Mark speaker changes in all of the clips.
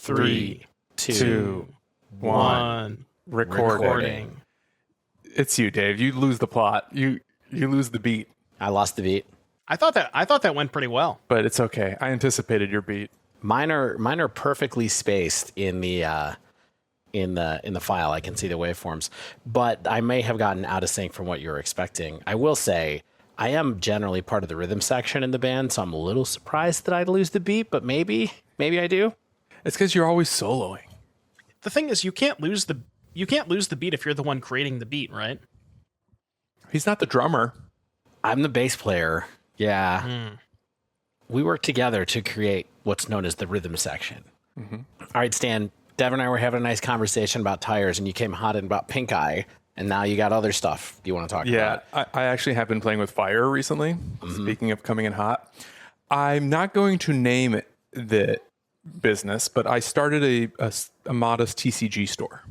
Speaker 1: 3, 2, 1. Recording. It's you, Dave. You lose the plot. You lose the beat.
Speaker 2: I lost the beat.
Speaker 3: I thought that went pretty well.
Speaker 1: But it's okay. I anticipated your beat.
Speaker 2: Mine are perfectly spaced in the file. I can see the waveforms, but I may have gotten out of sync from what you were expecting. I will say I am generally part of the rhythm section in the band, so I'm a little surprised that I'd lose the beat, but maybe I do.
Speaker 1: It's because you're always soloing.
Speaker 3: The thing is, you can't lose the beat if you're the one creating the beat, right?
Speaker 1: He's not the drummer.
Speaker 2: I'm the bass player. Yeah. We work together to create what's known as the rhythm section. Mm-hmm. All right, Stan, Devon and I were having a nice conversation about tires, and you came hot in about pink eye, and now you got other stuff you want to talk about.
Speaker 1: Yeah, I actually have been playing with fire recently. Mm-hmm. Speaking of coming in hot, I'm not going to name the business, but I started a modest TCG store.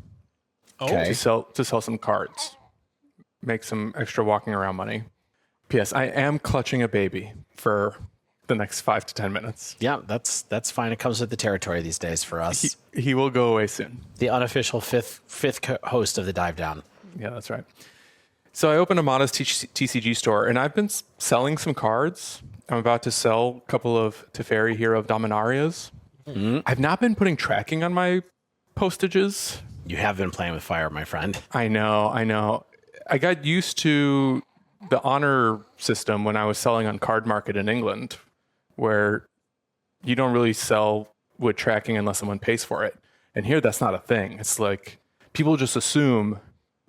Speaker 2: Okay.
Speaker 1: To sell some cards, make some extra walking around money. P.S. I am clutching a baby for the next 5 to 10 minutes.
Speaker 2: Yeah, that's fine. It comes with the territory these days for us.
Speaker 1: He will go away soon.
Speaker 2: The unofficial fifth host of the Dive Down.
Speaker 1: Yeah, that's right. So I opened a modest TCG store, and I've been selling some cards. I'm about to sell a couple of Teferi Hero of Dominarias. Mm-hmm. I've not been putting tracking on my postages.
Speaker 2: You have been playing with fire, my friend.
Speaker 1: I know. I got used to the honor system when I was selling on Card Market in England, where you don't really sell with tracking unless someone pays for it. And here, that's not a thing. It's like people just assume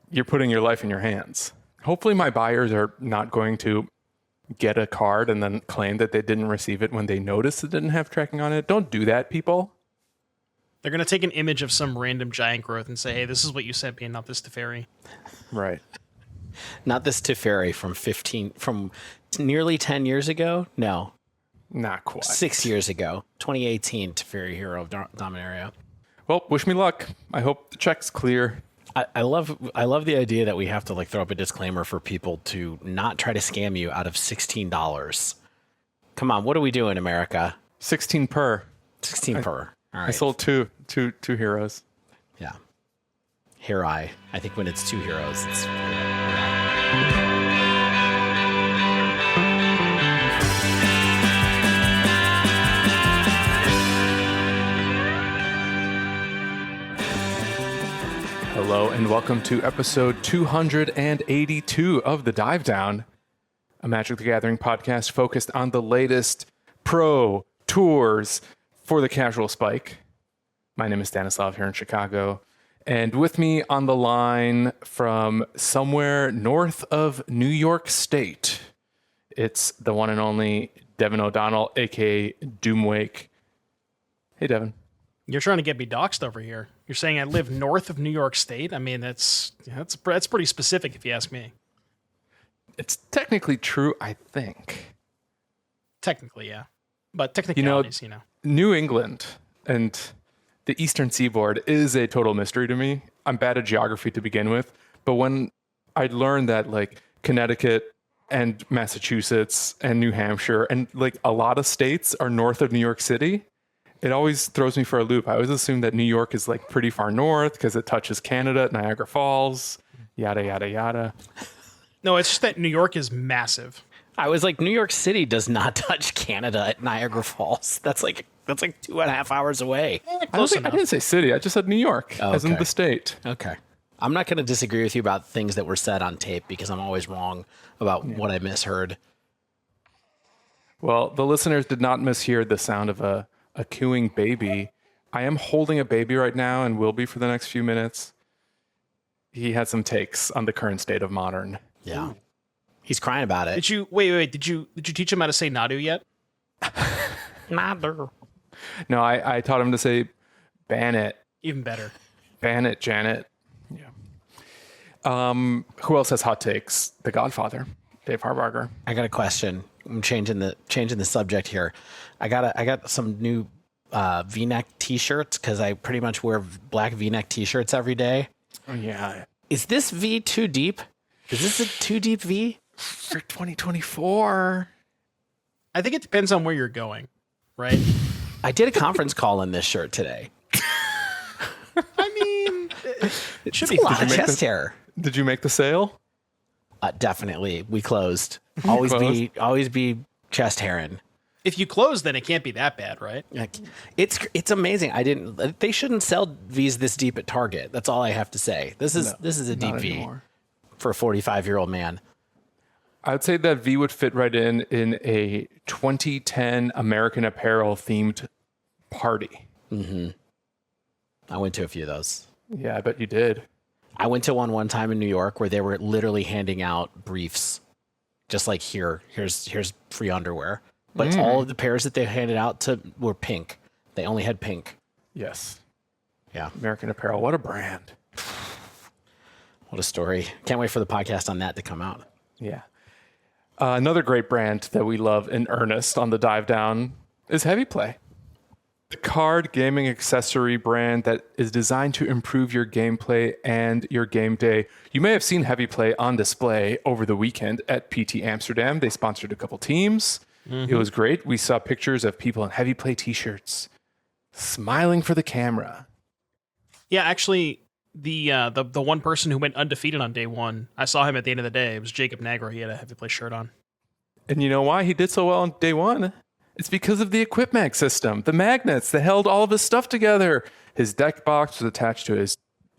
Speaker 1: you're putting your life in your hands. Hopefully my buyers are not going to get a card and then claim that they didn't receive it when they noticed it didn't have tracking on it. Don't do that, people.
Speaker 3: They're going to take an image of some random giant growth and say, hey, this is what you sent me, not this Teferi.
Speaker 1: Right.
Speaker 2: Not this Teferi from nearly 10 years ago? No.
Speaker 1: Not quite.
Speaker 2: 6 years ago. 2018 Teferi Hero of Dominaria.
Speaker 1: Well, wish me luck. I hope the check's clear.
Speaker 2: I love the idea that we have to throw up a disclaimer for people to not try to scam you out of $16. Come on, what are we doing, America?
Speaker 1: 16 per.
Speaker 2: 16 per. All right.
Speaker 1: I sold two heroes.
Speaker 2: Yeah. Here I think when it's 2 heroes, it's...
Speaker 1: Hello and welcome to episode 282 of The Dive Down, a Magic the Gathering podcast focused on the latest pro tours for the casual spike. My name is Stanislav here in Chicago, and with me on the line from somewhere north of New York State, it's the one and only Devon O'Donnell, aka Doomwake. Hey, Devon.
Speaker 3: You're trying to get me doxxed over here. You're saying I live north of New York State? I mean, that's pretty specific if you ask me.
Speaker 1: It's technically true, I think.
Speaker 3: Technically, yeah. But technicalities,
Speaker 1: New England and the Eastern Seaboard is a total mystery to me. I'm bad at geography to begin with, but when I learned that Connecticut and Massachusetts and New Hampshire and a lot of states are north of New York City, it always throws me for a loop. I always assume that New York is pretty far north because it touches Canada at Niagara Falls, yada, yada, yada.
Speaker 3: No, it's just that New York is massive.
Speaker 2: I was New York City does not touch Canada at Niagara Falls. That's 2.5 hours away.
Speaker 1: I didn't say city. I just said New York, as in the state.
Speaker 2: Okay. I'm not going to disagree with you about things that were said on tape because I'm always wrong about what I misheard.
Speaker 1: Well, the listeners did not mishear the sound of a cooing baby. I am holding a baby right now and will be for the next few minutes. He had some takes on the current state of modern.
Speaker 2: Yeah. He's crying about it.
Speaker 3: Did you wait, did you teach him how to say Nadu yet?
Speaker 2: Nadu.
Speaker 1: No, I taught him to say ban it.
Speaker 3: Even better.
Speaker 1: Ban it, Janet. Yeah. Who else has hot takes? The Godfather, Dave Harbarger.
Speaker 2: I got a question. I'm changing the subject here. I got some new V-neck t-shirts because I pretty much wear black V-neck t-shirts every day.
Speaker 1: Oh, yeah.
Speaker 2: Is this V too deep? Is this a too deep V?
Speaker 1: For 2024.
Speaker 3: I think it depends on where you're going, right?
Speaker 2: I did a conference call in this shirt today.
Speaker 3: It should be
Speaker 2: a lot
Speaker 3: fun.
Speaker 2: of chest hair.
Speaker 1: Did you make the sale?
Speaker 2: Definitely. We closed.
Speaker 1: Closed?
Speaker 2: Always be chest hairing.
Speaker 3: If you close, then it can't be that bad, right?
Speaker 2: Like, it's amazing. They shouldn't sell V's this deep at Target. That's all I have to say. This is a deep V
Speaker 1: Anymore.
Speaker 2: for a 45-year-old man.
Speaker 1: I would say that V would fit right in a 2010 American Apparel themed party.
Speaker 2: I went to a few of those.
Speaker 1: Yeah, I bet you did.
Speaker 2: I went to one time in New York where they were literally handing out briefs, just like here's free underwear. But all of the pairs that they handed out were pink. They only had pink.
Speaker 1: Yes.
Speaker 2: Yeah.
Speaker 1: American Apparel. What a brand.
Speaker 2: What a story. Can't wait for the podcast on that to come out.
Speaker 1: Yeah. Another great brand that we love in earnest on the dive down is Heavy Play. The card gaming accessory brand that is designed to improve your gameplay and your game day. You may have seen Heavy Play on display over the weekend at PT Amsterdam. They sponsored a couple teams. It was great. We saw pictures of people in Heavy Play t-shirts smiling for the camera.
Speaker 3: Yeah, actually, the one person who went undefeated on day one, I saw him at the end of the day. It was Jacob Negro. He had a Heavy Play shirt on.
Speaker 1: And you know why he did so well on day one? It's because of the EquipMag system, the magnets that held all of his stuff together. His deck box was attached to his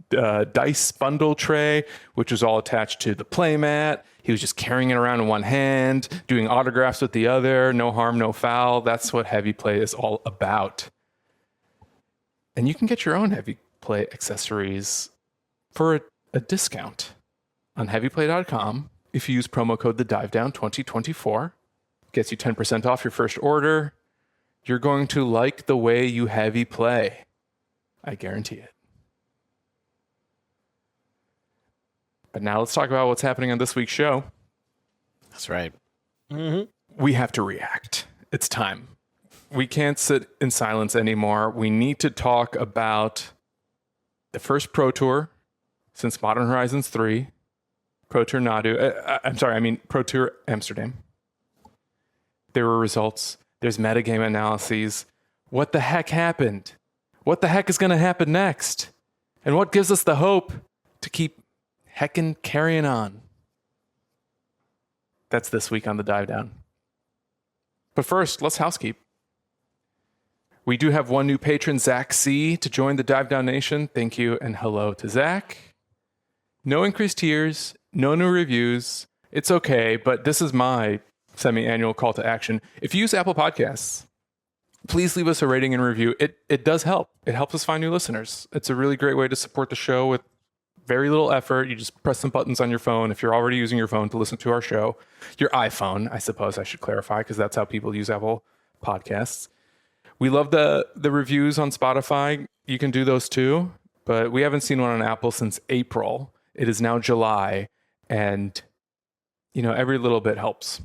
Speaker 1: dice bundle tray, which was all attached to the playmat. He was just carrying it around in one hand, doing autographs with the other. No harm, no foul. That's what Heavy Play is all about. And you can get your own Heavy Play accessories for a discount on heavyplay.com if you use promo code TheDiveDown2024. Gets you 10% off your first order. You're going to like the way you Heavy Play. I guarantee it. But now let's talk about what's happening on this week's show.
Speaker 2: That's right.
Speaker 1: We have to react. It's time. We can't sit in silence anymore. We need to talk about the first Pro Tour since Modern Horizons 3. Pro Tour Nadu. Pro Tour Amsterdam. There were results. There's metagame analyses. What the heck happened? What the heck is going to happen next? And what gives us the hope to keep heckin' carrying on? That's this week on the Dive Down. But first, let's housekeep. We do have one new patron, Zach C., to join the Dive Down Nation. Thank you and hello to Zach. No increased tiers, no new reviews. It's okay, but this is my semi-annual call to action. If you use Apple Podcasts, please leave us a rating and review. It does help. It helps us find new listeners. It's a really great way to support the show with very little effort. You just press some buttons on your phone if you're already using your phone to listen to our show. Your iPhone, I suppose I should clarify, because that's how people use Apple Podcasts. We love the reviews on Spotify. You can do those too, but we haven't seen one on Apple since April. It is now July, and every little bit helps.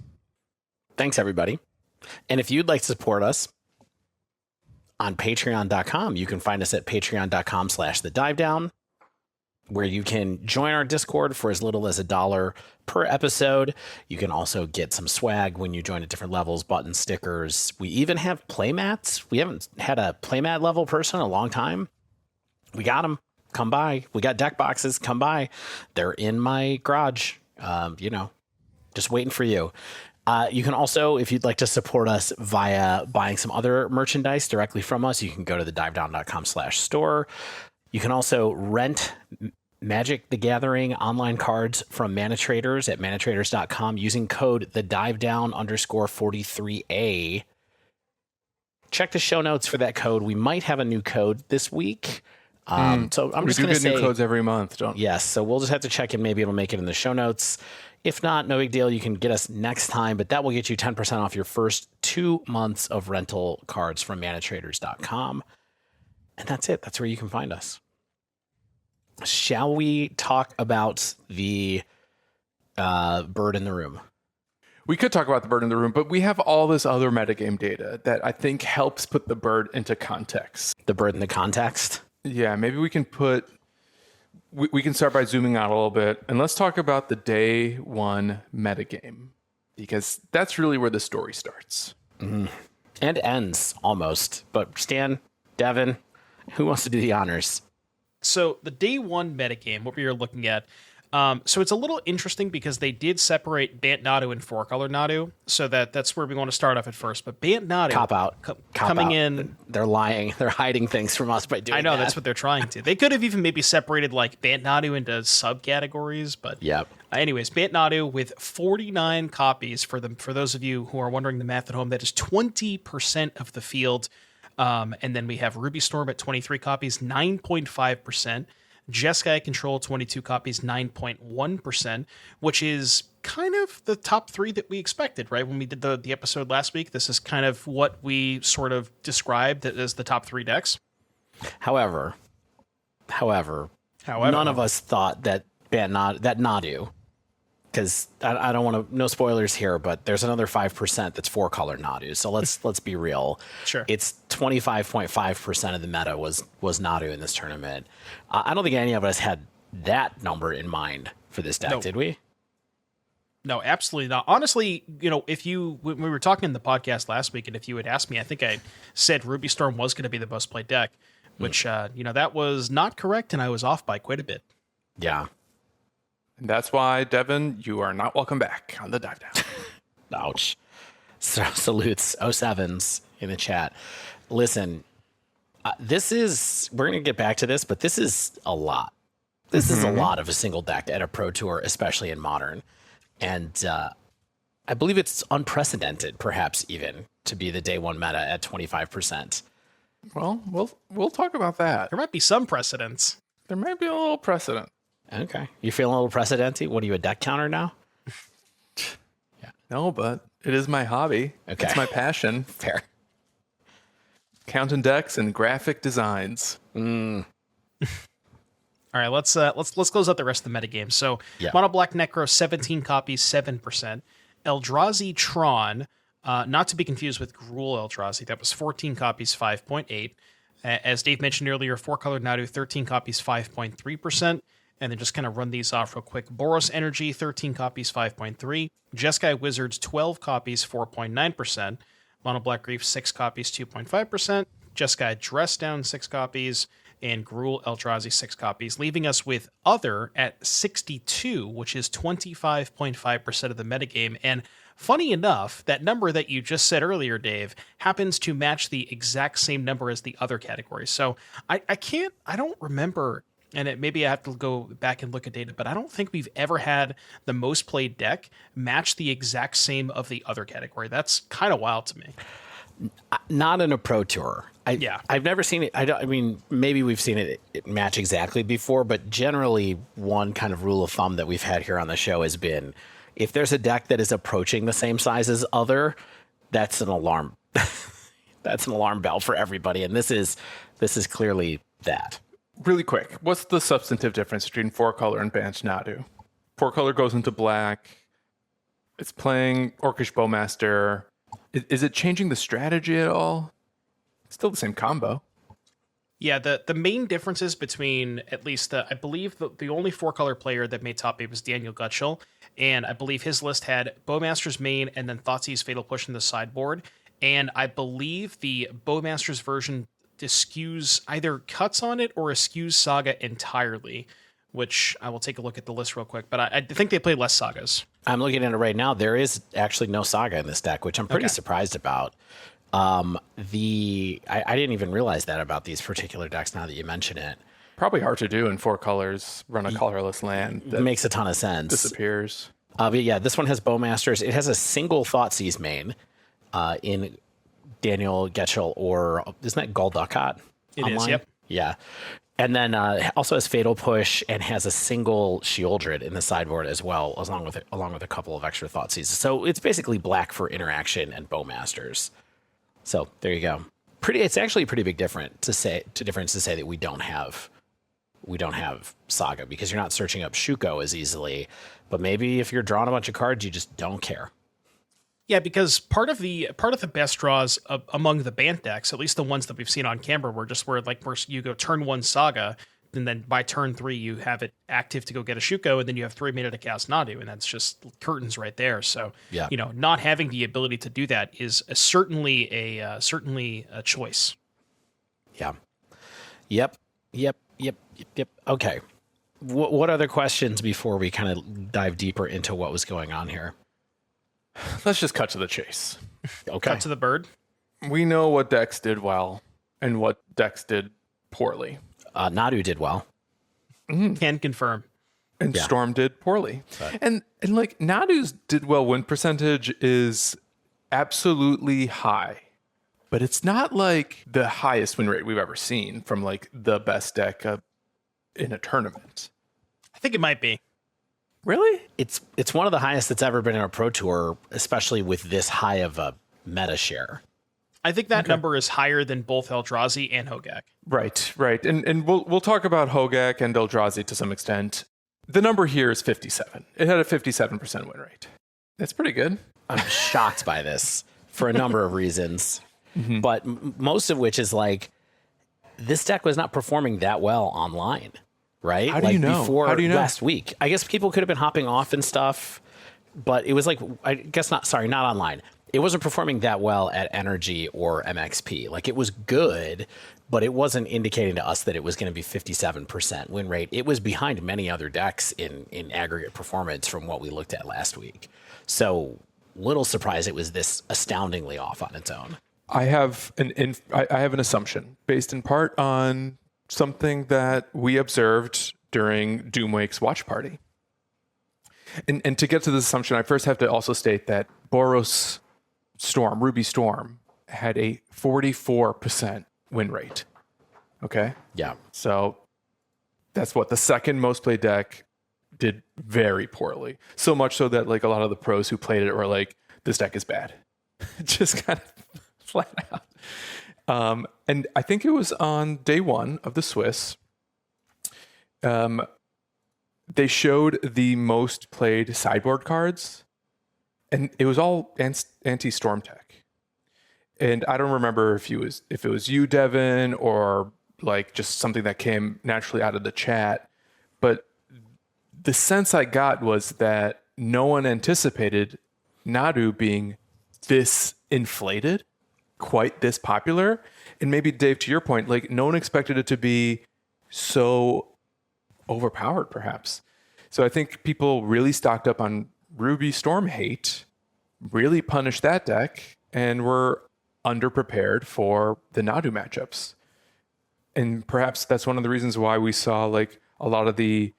Speaker 2: Thanks, everybody. And if you'd like to support us on patreon.com, you can find us at patreon.com/thedivedown, where you can join our Discord for as little as $1 per episode. You can also get some swag when you join at different levels, buttons, stickers. We even have playmats. We haven't had a playmat level person in a long time. We got them. Come by. We got deck boxes. Come by. They're in my garage. Just waiting for you. You can also, if you'd like to support us via buying some other merchandise directly from us, you can go to thedivedown.com/store. You can also rent Magic the Gathering online cards from Mana Traders at manatraders.com using code TheDiveDown_43A. Check the show notes for that code. We might have a new code this week. So I'm just going to say...
Speaker 1: We do get new codes every month, don't we?
Speaker 2: Yes, so we'll just have to check in. Maybe it'll make it in the show notes. If not, no big deal. You can get us next time, but that will get you 10% off your first 2 months of rental cards from manatraders.com. And that's it. That's where you can find us. Shall we talk about the bird in the room?
Speaker 1: We could talk about the bird in the room, but we have all this other metagame data that I think helps put the bird into context.
Speaker 2: The bird in the context?
Speaker 1: Yeah, maybe we can we can start by zooming out a little bit, and let's talk about the day one metagame, because that's really where the story starts.
Speaker 2: Mm-hmm. And ends, almost. But Stan, Devon, who wants to do the honors?
Speaker 3: So the day one metagame, what we were looking at, so it's a little interesting because they did separate Bant Nadu and 4-color Nadu, so that's where we want to start off at first. But Bant Nadu
Speaker 2: Cop out.
Speaker 3: coming
Speaker 2: out.
Speaker 3: in.
Speaker 2: They're lying. They're hiding things from us by doing that.
Speaker 3: I know, that's what they're trying to. They could have even maybe separated like Bant Nadu into subcategories, but
Speaker 2: Yep.
Speaker 3: Anyways, Bant Nadu with 49 copies for those of you who are wondering the math at home, that is 20% of the field. And then we have Ruby Storm at 23 copies, 9.5%. Jeskai Control, 22 copies, 9.1%, which is kind of the top three that we expected, right? When we did the episode last week, this is kind of what we sort of described as the top three decks.
Speaker 2: However, none of us thought that Nadu, because I don't want to, no spoilers here, but there's another 5% that's 4-color Nadu. So let's be real.
Speaker 3: Sure.
Speaker 2: It's 25.5% of the meta was Nadu in this tournament. I don't think any of us had that number in mind for this deck, did we?
Speaker 3: No, absolutely not. Honestly, when we were talking in the podcast last week, and if you had asked me, I think I said Ruby Storm was going to be the most played deck, which, that was not correct, and I was off by quite a bit.
Speaker 2: Yeah.
Speaker 1: And that's why, Devon, you are not welcome back on the Dive Down.
Speaker 2: Ouch. So, salutes 07s in the chat. Listen, we're going to get back to this, but this is a lot. This is a lot of a single deck at a Pro Tour, especially in Modern. And I believe it's unprecedented, perhaps even, to be the day one meta at 25%.
Speaker 1: Well, we'll talk about that.
Speaker 3: There might be some precedents.
Speaker 1: There might be a little precedent.
Speaker 2: Okay. You feeling a little precedenty? What are you, a deck counter now?
Speaker 1: No, but it is my hobby.
Speaker 2: Okay.
Speaker 1: It's my passion.
Speaker 2: Fair.
Speaker 1: Counting decks and graphic designs.
Speaker 3: All right, let's close out the rest of the metagame. So,
Speaker 2: Yeah.
Speaker 3: Mono Black Necro, 17 copies, 7%. Eldrazi Tron, not to be confused with Gruul Eldrazi, that was 14 copies, 5.8. As Dave mentioned earlier, 4-color Nadu, 13 copies, 5.3%. And then just kind of run these off real quick. Boros Energy, 13 copies, 5.3. Jeskai Wizards, 12 copies, 4.9%. Mono Black Grief, 6 copies, 2.5%. Jeskai Dress Down, 6 copies. And Gruul Eldrazi, 6 copies, leaving us with Other at 62, which is 25.5% of the metagame. And funny enough, that number that you just said earlier, Dave, happens to match the exact same number as the other category. So I don't remember, and maybe I have to go back and look at data, but I don't think we've ever had the most played deck match the exact same of the other category. That's kind of wild to me.
Speaker 2: Not in a Pro Tour. I've never seen it. I mean, maybe we've seen it match exactly before, but generally one kind of rule of thumb that we've had here on the show has been, if there's a deck that is approaching the same size as other, that's an alarm. That's an alarm bell for everybody. And this is clearly that.
Speaker 1: Really quick, what's the substantive difference between 4-color and Bant Nadu? 4-color goes into black. It's playing Orcish Bowmaster. Is it changing the strategy at all? It's still the same combo.
Speaker 3: Yeah, the main differences between, at least, I believe the only 4-color player that made top 8 was Daniel Gutschall, and I believe his list had Bowmaster's main and then Thoughtseize Fatal Push in the sideboard, and I believe the Bowmaster's version eschews, either cuts on it or eschews Saga entirely, which I will take a look at the list real quick, but I think they play less Sagas.
Speaker 2: I'm looking at it right now. There is actually no Saga in this deck, which I'm pretty surprised about. I didn't even realize that about these particular decks now that you mention it.
Speaker 1: Probably hard to do in 4 colors, run a colorless land.
Speaker 2: It makes a ton of sense.
Speaker 1: Disappears.
Speaker 2: But yeah, this one has Bowmasters. It has a single Thoughtseize main in Daniel Getchell, or isn't that Goldukat?
Speaker 3: It
Speaker 2: online?
Speaker 3: is, yep.
Speaker 2: Yeah. And then also has Fatal Push and has a single Shieldred in the sideboard as well, along with a couple of extra Thoughtseizes. So it's basically black for interaction and Bowmasters. So there you go. It's actually a pretty big difference to say that we don't have Saga, because you're not searching up Shuko as easily. But maybe if you're drawing a bunch of cards, you just don't care.
Speaker 3: Yeah, because part of the best draws among the Bant decks, at least the ones that we've seen on camera, where you go turn 1 Saga, and then by turn 3 you have it active to go get a Shuko, and then you have 3 mana to cast Nadu, and that's just curtains right there. So
Speaker 2: yeah.
Speaker 3: Not having the ability to do that is certainly a choice.
Speaker 2: Yeah. Yep. Yep. Okay. What other questions before we kind of dive deeper into what was going on here?
Speaker 1: Let's just cut to the chase.
Speaker 2: Okay.
Speaker 3: Cut to the bird.
Speaker 1: We know what decks did well and what decks did poorly.
Speaker 2: Nadu did well.
Speaker 3: Can confirm.
Speaker 1: And Storm did poorly. And like Nadu's did well win percentage is absolutely high. But it's not like the highest win rate we've ever seen from like the best deck in a tournament.
Speaker 3: I think it might be.
Speaker 1: Really?
Speaker 2: It's one of the highest that's ever been in a Pro Tour, especially with this high of a meta share.
Speaker 3: I think that number is higher than both Eldrazi and Hogaak.
Speaker 1: Right. And we'll talk about Hogaak and Eldrazi to some extent. The number here is 57. It had a 57% win rate. That's pretty good.
Speaker 2: I'm shocked by this for a number of reasons. But most of which is like, this deck was not performing that well online, right?
Speaker 1: How do you know?
Speaker 2: Before
Speaker 1: How do you know?
Speaker 2: last week. I guess people could have been hopping off and stuff, but it was like, I guess not online. It wasn't performing that well at Energy or MXP. Like, it was good, but it wasn't indicating to us that it was going to be 57% win rate. It was behind many other decks in aggregate performance from what we looked at last week. So, little surprise it was this astoundingly off on its own.
Speaker 1: I have an assumption based in part on something that we observed during Doomwake's watch party. And to get to this assumption, I first have to also state that Boros Storm, Ruby Storm, had a 44% win rate. Okay?
Speaker 2: Yeah.
Speaker 1: So that's what the second most played deck did very poorly. So much so that like a lot of the pros who played it were like, this deck is bad. Just kind of flat out. And I think it was on day one of the Swiss. They showed the most played sideboard cards, and it was all anti-storm tech. And I don't remember if it was you, Devon, or like just something that came naturally out of the chat. But the sense I got was that no one anticipated Nadu being this inflated, quite this popular. And maybe, Dave, to your point, like no one expected it to be so overpowered, perhaps. So I think people really stocked up on Ruby Storm hate, really punished that deck, and were underprepared for the Nadu matchups. And perhaps that's one of the reasons why we saw like a lot of the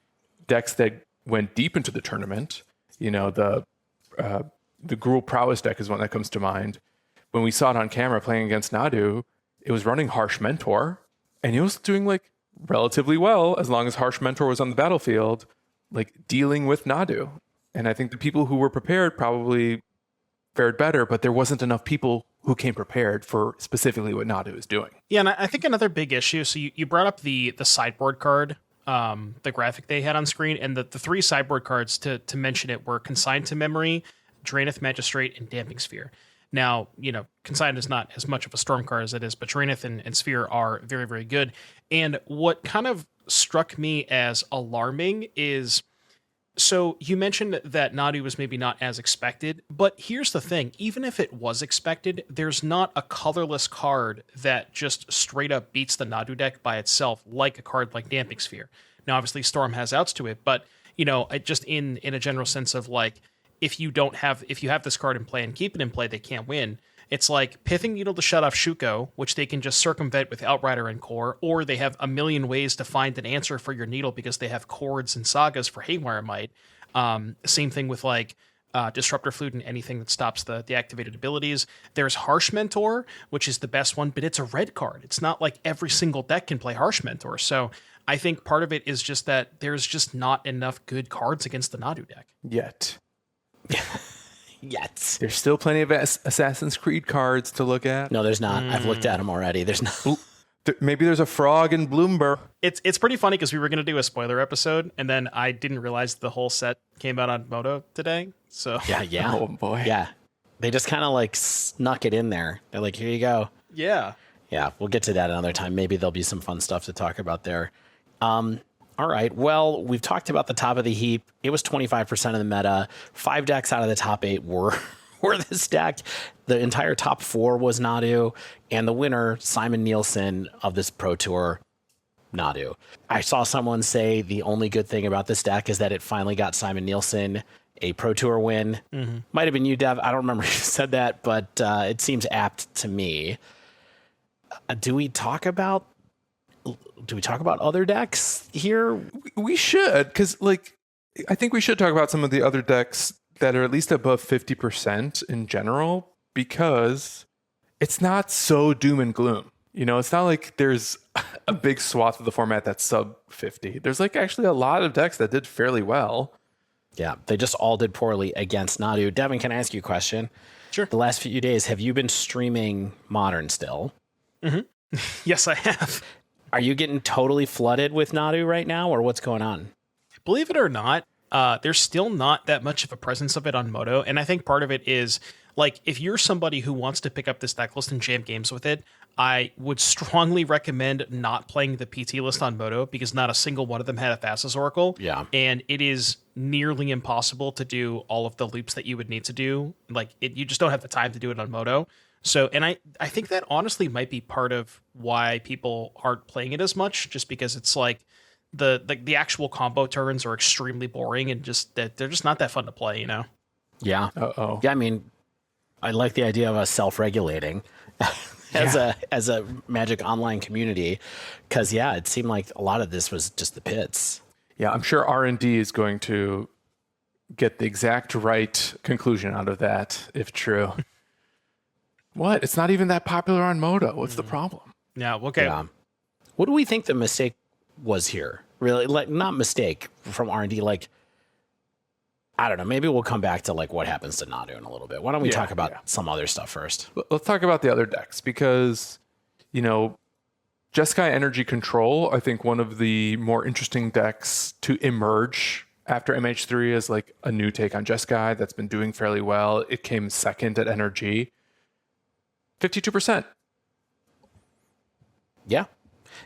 Speaker 1: decks that went deep into the tournament. You know, the Gruul Prowess deck is one that comes to mind. When we saw it on camera playing against Nadu, it was running Harsh Mentor, and it was doing like relatively well as long as Harsh Mentor was on the battlefield, like dealing with Nadu. And I think the people who were prepared probably fared better, but there wasn't enough people who came prepared for specifically what Nadu is doing.
Speaker 3: Yeah, and I think another big issue, so you brought up the sideboard card, the graphic they had on screen, and the three sideboard cards, to mention it, were Consigned to Memory, Draenith Magistrate, and Damping Sphere. Now, you know, Consigned is not as much of a Storm card as it is, but Draenith and Sphere are very, very good. And what kind of struck me as alarming is, so you mentioned that Nadu was maybe not as expected, but here's the thing. Even if it was expected, there's not a colorless card that just straight up beats the Nadu deck by itself, like a card like Damping Sphere. Now, obviously, Storm has outs to it, but, you know, just in a general sense of like, if you have this card in play and keep it in play, they can't win. It's like Pithing Needle to shut off Shuko, which they can just circumvent with Outrider and Core, or they have a million ways to find an answer for your Needle because they have Chords and Sagas for Haywire Might. Same thing with like Disruptor Flute and anything that stops the activated abilities. There's Harsh Mentor, which is the best one, but it's a red card. It's not like every single deck can play Harsh Mentor. So I think part of it is just that there's just not enough good cards against the Nadu deck.
Speaker 1: Yet.
Speaker 2: Yes.
Speaker 1: There's still plenty of Assassin's Creed cards to look at.
Speaker 2: No, there's not. I've looked at them already. There's not.
Speaker 1: Maybe there's a frog in Bloomberg.
Speaker 3: It's pretty funny because we were going to do a spoiler episode, and then I didn't realize the whole set came out on Moto today. So
Speaker 2: Yeah.
Speaker 1: Oh, boy.
Speaker 2: Yeah. They just kind of like snuck it in there. They're like, here you go.
Speaker 3: yeah.
Speaker 2: Yeah, we'll get to that another time. Maybe there'll be some fun stuff to talk about there. All right. Well, we've talked about the top of the heap. It was 25% of the meta. 5 decks out of the top 8 were this stacked. The entire top 4 was Nadu. And the winner, Simon Nielsen of this Pro Tour, Nadu. I saw someone say the only good thing about this deck is that it finally got Simon Nielsen a Pro Tour win. Might have been you, Dev. I don't remember who said that, but it seems apt to me. Do we talk about other decks here?
Speaker 1: We should, because like I think we should talk about some of the other decks that are at least above 50% in general, because it's not so doom and gloom. You know, it's not like there's a big swath of the format that's sub 50. There's like actually a lot of decks that did fairly well.
Speaker 2: Yeah, they just all did poorly against Nadu. Devon, can I ask you a question?
Speaker 3: Sure.
Speaker 2: The last few days, have you been streaming Modern still?
Speaker 3: Yes, I have.
Speaker 2: Are you getting totally flooded with Nadu right now, or what's going on?
Speaker 3: Believe it or not, there's still not that much of a presence of it on Moto. And I think part of it is, like, if you're somebody who wants to pick up this deck list and jam games with it, I would strongly recommend not playing the PT list on Moto, because not a single one of them had a Thassa's Oracle.
Speaker 2: Yeah.
Speaker 3: And it is nearly impossible to do all of the loops that you would need to do. Like, you just don't have the time to do it on Moto. So, and I think that honestly might be part of why people aren't playing it as much, just because it's like the actual combo turns are extremely boring and just that they're just not that fun to play, you know?
Speaker 2: Yeah.
Speaker 1: Uh-oh.
Speaker 2: Yeah, I mean, I like the idea of us self-regulating as a Magic online community, because it seemed like a lot of this was just the pits.
Speaker 1: Yeah, I'm sure R&D is going to get the exact right conclusion out of that, if true. What? It's not even that popular on Moto. What's the problem?
Speaker 3: Yeah, okay.
Speaker 2: Yeah. What do we think the mistake was here? Really, like, not mistake from R&D, like, I don't know. Maybe we'll come back to like what happens to Nadu in a little bit. Why don't we talk about some other stuff first?
Speaker 1: Let's talk about the other decks, because, you know, Jeskai Energy Control, I think one of the more interesting decks to emerge after MH3 is like a new take on Jeskai that's been doing fairly well. It came second at NRG. 52%.
Speaker 2: Yeah.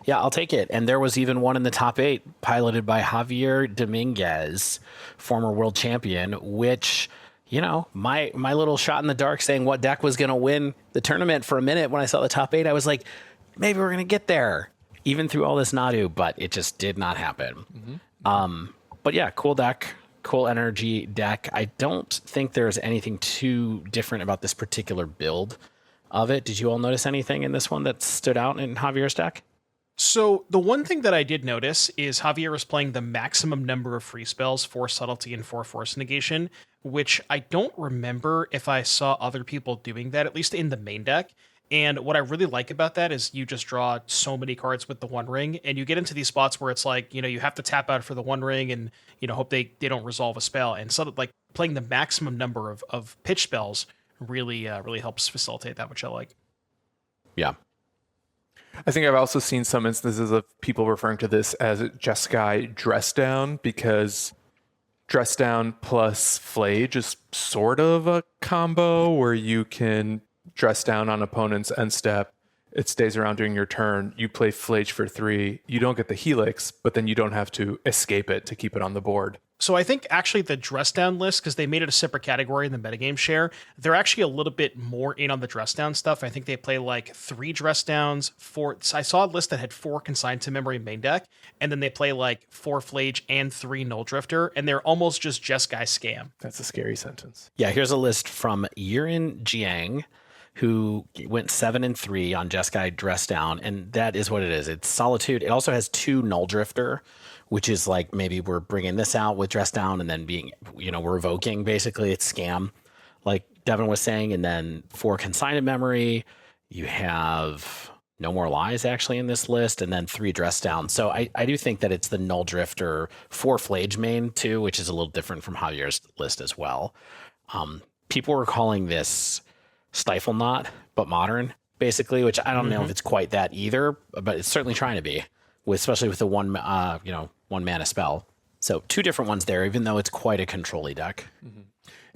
Speaker 2: Yeah, I'll take it. And there was even one in the top 8 piloted by Javier Dominguez, former world champion, which, you know, my little shot in the dark saying what deck was going to win the tournament for a minute when I saw the top 8, I was like, maybe we're going to get there, even through all this Nadu, but it just did not happen. But yeah, cool deck, cool energy deck. I don't think there's anything too different about this particular build of it. Did you all notice anything in this one that stood out in Javier's deck?
Speaker 3: So the one thing that I did notice is Javier is playing the maximum number of free spells, 4 subtlety and 4 force negation, which I don't remember if I saw other people doing that, at least in the main deck. And what I really like about that is you just draw so many cards with the One Ring, and you get into these spots where it's like, you know, you have to tap out for the One Ring and, you know, hope they don't resolve a spell. And so like playing the maximum number of pitch spells really helps facilitate that, which I like.
Speaker 2: Yeah.
Speaker 1: I think I've also seen some instances of people referring to this as Jeskai Dress Down, because Dress Down plus Flage is sort of a combo where you can dress down on opponent's end step. It stays around during your turn. You play Flage for 3. You don't get the Helix, but then you don't have to escape it to keep it on the board.
Speaker 3: So I think actually the dress down list, because they made it a separate category in the metagame share, they're actually a little bit more in on the dress down stuff. I think they play like 3 dress downs, 4. I saw a list that had 4 consigned to memory main deck, and then they play like 4 Flage and 3 Null Drifter, and they're almost just Jeskai scam.
Speaker 1: That's a scary sentence.
Speaker 2: Yeah, here's a list from Yirin Jiang, who went 7-3 on Jeskai Dress Down, and that is what it is. It's Solitude. It also has 2 Null Drifter, which is like maybe we're bringing this out with Dress Down and then being, you know, we're evoking, basically it's scam, like Devon was saying. And then 4 Consigned Memory, you have No More Lies actually in this list, and then 3 Dress Down. So I do think that it's the Null Drifter 4 Flage main too, which is a little different from Javier's list as well. People were calling this Stifle Knot, but modern, basically, which I don't know if it's quite that either, but it's certainly trying to be, especially with the one mana spell. So 2 different ones there, even though it's quite a control-y deck.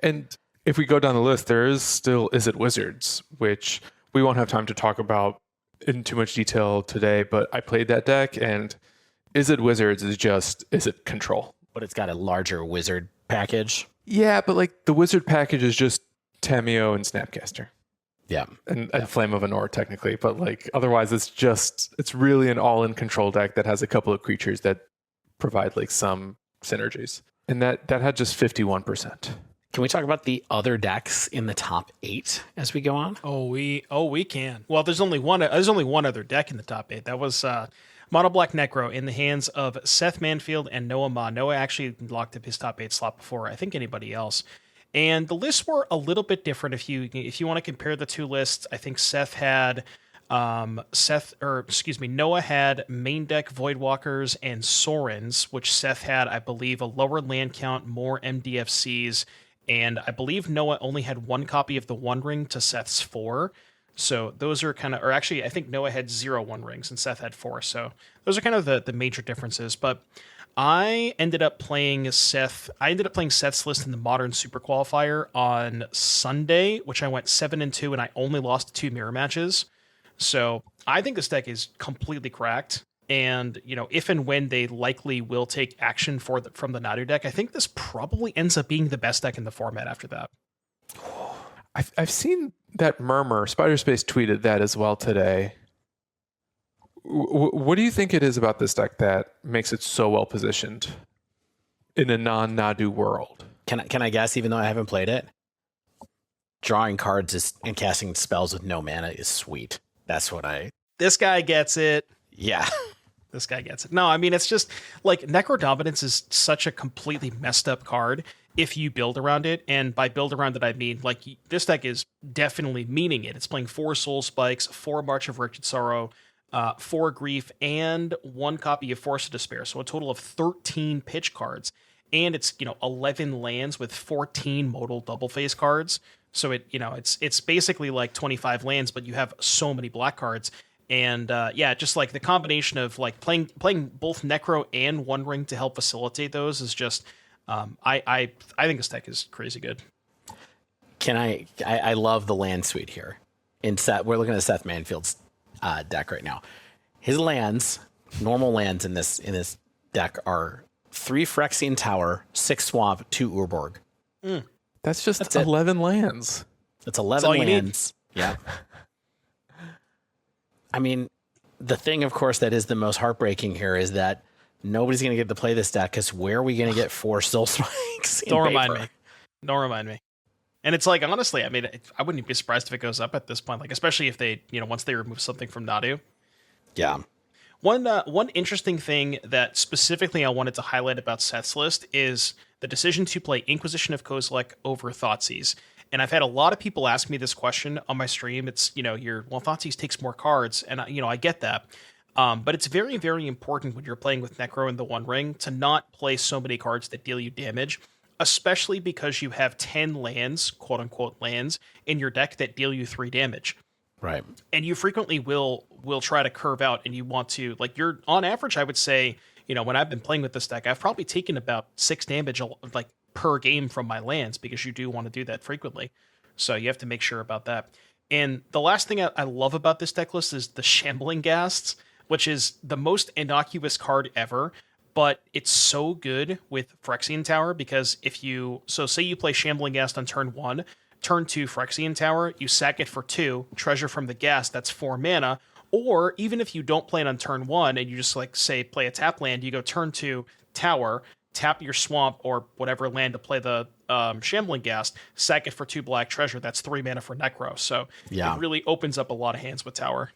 Speaker 1: And if we go down the list, there is still Is It Wizards, which we won't have time to talk about in too much detail today, but I played that deck, and Is It Wizards is just Is It Control.
Speaker 2: But it's got a larger wizard package.
Speaker 1: Yeah, but like the wizard package is just Tameo and Snapcaster.
Speaker 2: Yeah.
Speaker 1: and Flame of Anor technically, but like otherwise it's really an all-in control deck that has a couple of creatures that provide like some synergies. And that had just 51%.
Speaker 2: Can we talk about the other decks in the top 8 as we go on?
Speaker 3: We can. Well, there's only one other deck in the top 8. That was Mono Black Necro in the hands of Seth Manfield and Noah Ma. Noah actually locked up his top 8 slot before I think anybody else. And the lists were a little bit different. If you want to compare the two lists, I think Noah had main deck Voidwalkers and Sorens, which Seth had, I believe, a lower land count, more MDFCs, and I believe Noah only had one copy of the One Ring to Seth's 4. So those are kind of, or actually, I think Noah had 0 One Rings and Seth had 4. So those are kind of the major differences. But I ended up playing Seth's list in the Modern Super Qualifier on Sunday, which I went 7-2, and I only lost 2 mirror matches. So I think this deck is completely cracked. And, if and when they likely will take action from the Nadu deck, I think this probably ends up being the best deck in the format after that.
Speaker 1: I've seen that Murmur, Spider Space tweeted that as well today. What do you think it is about this deck that makes it so well positioned in a non-Nadu world?
Speaker 2: Can I guess, even though I haven't played it? Drawing cards and casting spells with no mana is sweet. That's what
Speaker 3: This guy gets it.
Speaker 2: Yeah.
Speaker 3: This guy gets it. No, I mean, it's just like Necrodominance is such a completely messed up card if you build around it. And by build around it, I mean, like, this deck is definitely meaning it. It's playing 4 Soul Spikes, 4 March of Wretched Sorrow, 4 Grief, and 1 copy of Force of Despair. So a total of 13 pitch cards. And it's, 11 lands with 14 modal double face cards. So it's basically like 25 lands, but you have so many black cards. And just like the combination of like playing both Necro and One Ring to help facilitate those is just I think this deck is crazy good.
Speaker 2: I love the land suite here. We're looking at Seth Manfield's deck right now. His lands, normal lands in this deck are 3 Phyrexian Tower, 6 Swamp, 2 Urborg.
Speaker 1: That's 11 lands.
Speaker 2: That's 11 lands. Yeah. I mean, the thing, of course, that is the most heartbreaking here is that nobody's going to get to play this deck because where are we going to get 4 Soul Spikes?
Speaker 3: Don't remind me. And it's like, honestly, I mean, I wouldn't be surprised if it goes up at this point, like, especially if they, once they remove something from Nadu.
Speaker 2: Yeah.
Speaker 3: One interesting thing that specifically I wanted to highlight about Seth's list is the decision to play Inquisition of Kozilek over Thoughtseize. And I've had a lot of people ask me this question on my stream. It's, Thoughtseize takes more cards, and, I get that. But it's very, very important when you're playing with Necro in the One Ring to not play so many cards that deal you damage, especially because you have 10 lands, quote-unquote lands, in your deck that deal you 3 damage.
Speaker 2: Right.
Speaker 3: And you frequently will try to curve out, and you want to, like, you're, on average, I would say, when I've been playing with this deck, I've probably taken about 6 damage, like, per game from my lands, because you do want to do that frequently. So you have to make sure about that. And the last thing I love about this deck list is the Shambling Ghasts, which is the most innocuous card ever, but it's so good with Phyrexian Tower, because say you play Shambling Ghast on turn 1, turn 2 Phyrexian Tower, you sack it for 2, treasure from the Ghast, that's 4 mana, or even if you don't play it on turn 1 and you just play a tap land, you go turn 2 Tower, tap your Swamp or whatever land to play the Shambling Ghast, sack it for 2 black treasure, that's 3 mana for Necro. So It really opens up a lot of hands with Tower.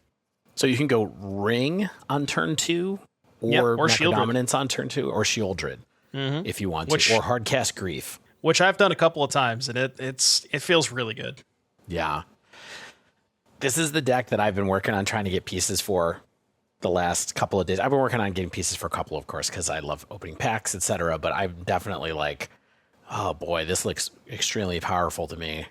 Speaker 2: So you can go Ring on turn 2, or Necrodominance on turn 2, or Shieldred, if you want to, or Hardcast Grief.
Speaker 3: Which I've done a couple of times, and it feels really good.
Speaker 2: Yeah. This is the deck that I've been working on trying to get pieces for the last couple of days. I've been working on getting pieces for a couple, of course, because I love opening packs, etc. But I'm definitely like, oh boy, this looks extremely powerful to me.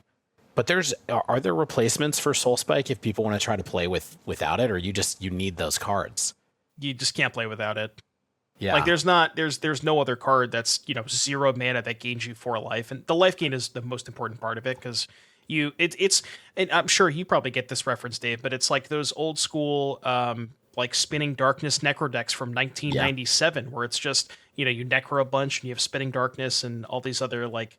Speaker 2: But are there replacements for Soul Spike if people want to try to play without it, or you need those cards?
Speaker 3: You just can't play without it.
Speaker 2: Yeah.
Speaker 3: Like there's no other card that's 0 mana that gains you 4 life, and the life gain is the most important part of it, because it's and I'm sure you probably get this reference, Dave, but it's like those old school like Spinning Darkness Necro decks from 1997, where it's just you Necro a bunch and you have Spinning Darkness and all these other like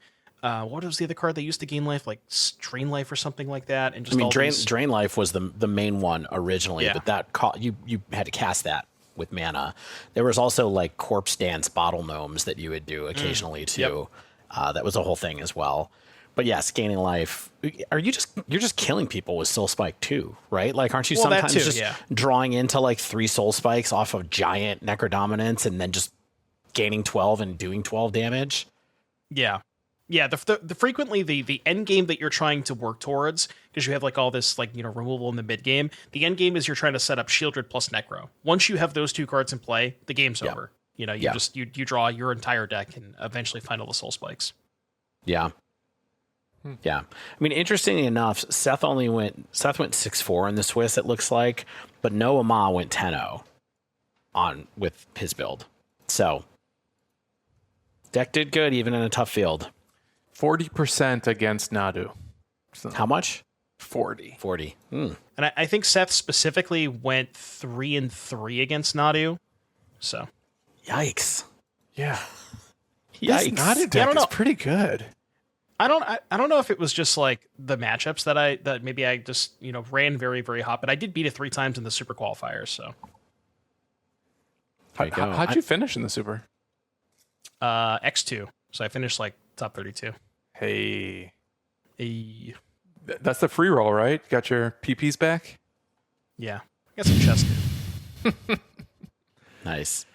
Speaker 3: what was the other card they used to gain life, like Drain Life or something like that? And just
Speaker 2: Drain Life was the main one originally, but that you had to cast that with mana. There was also like Corpse Dance Bottle Gnomes that you would do occasionally too. That was a whole thing as well. But yes, gaining life. You're just killing people with Soul Spike too, right? Like, aren't you sometimes just drawing into like 3 Soul Spikes off of giant Necrodominance and then just gaining 12 and doing 12 damage?
Speaker 3: Yeah. Yeah, the frequently the end game that you're trying to work towards, because you have like all this like, removal in the mid game. The end game is you're trying to set up Shieldred plus Necro. Once you have those 2 cards in play, the game's over. You draw your entire deck and eventually find all the Soul Spikes.
Speaker 2: Yeah. Yeah. I mean, interestingly enough, Seth went 6-4 in the Swiss, it looks like, but Noah Ma went 10-0 with his build. So deck did good even in a tough field.
Speaker 1: 40% against Nadu.
Speaker 2: So how much?
Speaker 1: 40.
Speaker 3: And I think Seth specifically went 3-3 against Nadu. So
Speaker 2: yikes.
Speaker 1: Yeah.
Speaker 2: Yikes.
Speaker 1: Nadu deck is pretty good.
Speaker 3: I don't know if it was just like the matchups that maybe I just ran very, very hot, but I did beat it 3 times in the super qualifiers. So
Speaker 1: how'd you finish in the super?
Speaker 3: X2. So I finished like top 32.
Speaker 1: Hey. That's the free roll, right? Got your PPs back?
Speaker 3: Yeah, I got some chest.
Speaker 2: Nice.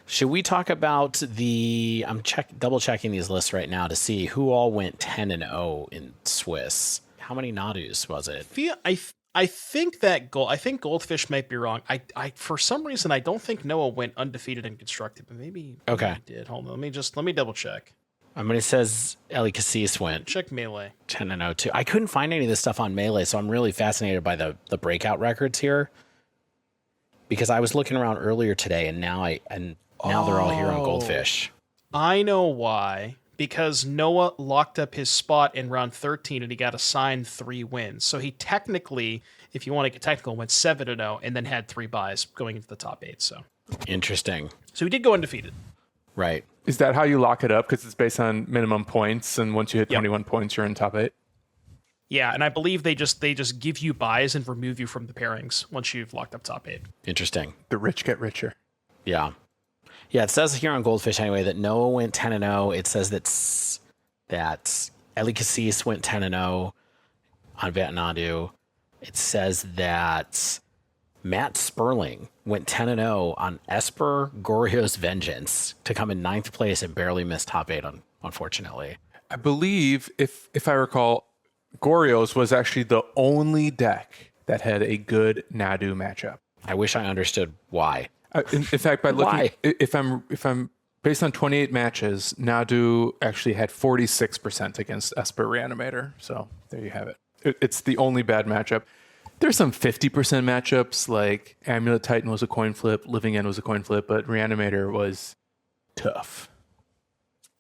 Speaker 2: Should we talk about I'm double checking these lists right now to see who all went 10-0 in Swiss. How many Nadus was it?
Speaker 3: I think that I think Goldfish might be wrong. I for some reason I don't think Noah went undefeated in constructed, but maybe he did. Hold on, let me double check.
Speaker 2: I mean, it says Eli Cassis went
Speaker 3: check Melee
Speaker 2: 10-0 too. I couldn't find any of this stuff on Melee, so I'm really fascinated by the breakout records here. Because I was looking around earlier today, and now they're all here on Goldfish.
Speaker 3: I know why. Because Noah locked up his spot in round 13 and he got assigned 3 wins. So he technically, if you want to get technical, went 7-0 and then had 3 buys going into the top 8. So
Speaker 2: interesting.
Speaker 3: So he did go undefeated.
Speaker 2: Right.
Speaker 1: Is that how you lock it up? Because it's based on minimum points, and once you hit 21 points, you're in top 8?
Speaker 3: Yeah, and I believe they just give you buys and remove you from the pairings once you've locked up top 8.
Speaker 2: Interesting.
Speaker 1: The rich get richer.
Speaker 2: Yeah. Yeah, it says here on Goldfish anyway that Noah went 10-0. It says that Eli Cassis went 10-0 on Nadu. It says that Matt Sperling went 10-0 on Esper Goryo's Vengeance to come in 9th place and barely missed top 8, unfortunately.
Speaker 1: I believe, if I recall, Goryo's was actually the only deck that had a good Nadu matchup.
Speaker 2: I wish I understood why.
Speaker 1: In fact, by looking, if I'm based on 28 matches, Nadu actually had 46% against Esper Reanimator. So there you have it. It's the only bad matchup. There's some 50% matchups, like Amulet Titan was a coin flip, Living End was a coin flip, but Reanimator was tough.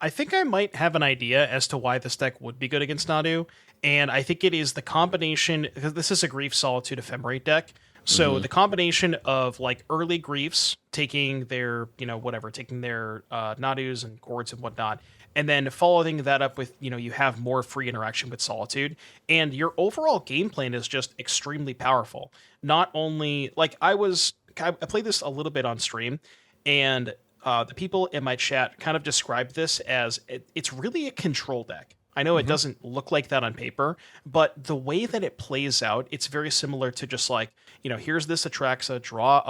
Speaker 3: I think I might have an idea as to why this deck would be good against Nadu, and I think it is the combination, because this is a Grief Solitude Ephemerate deck. So the combination of like early Griefs taking their, taking their Nadus and Gourds and whatnot, and then following that up with, you have more free interaction with Solitude, and your overall game plan is just extremely powerful. Not only, like I played this a little bit on stream, and the people in my chat kind of described this as it's really a control deck. I know it doesn't look like that on paper, but the way that it plays out, it's very similar to just like, here's this Atraxa, draw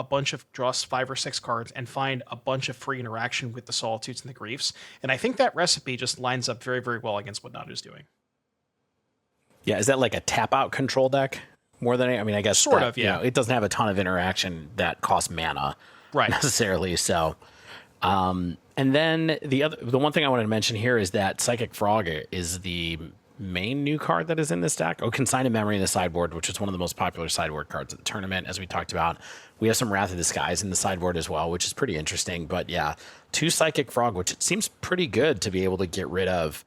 Speaker 3: 5 or 6 cards and find a bunch of free interaction with the Solitudes and the Griefs. And I think that recipe just lines up very, very well against what Nadu's doing.
Speaker 2: Yeah, is that like a tap out control deck more than I guess
Speaker 3: sort of, yeah.
Speaker 2: It doesn't have a ton of interaction that costs mana necessarily. So, and then the one thing I wanted to mention here is that Psychic Frog is the main new card that is in this deck. Consign a Memory in the sideboard, which is one of the most popular sideboard cards at the tournament, as we talked about. We have some Wrath of the Skies in the sideboard as well, which is pretty interesting. But yeah, 2 Psychic Frog, which it seems pretty good to be able to get rid of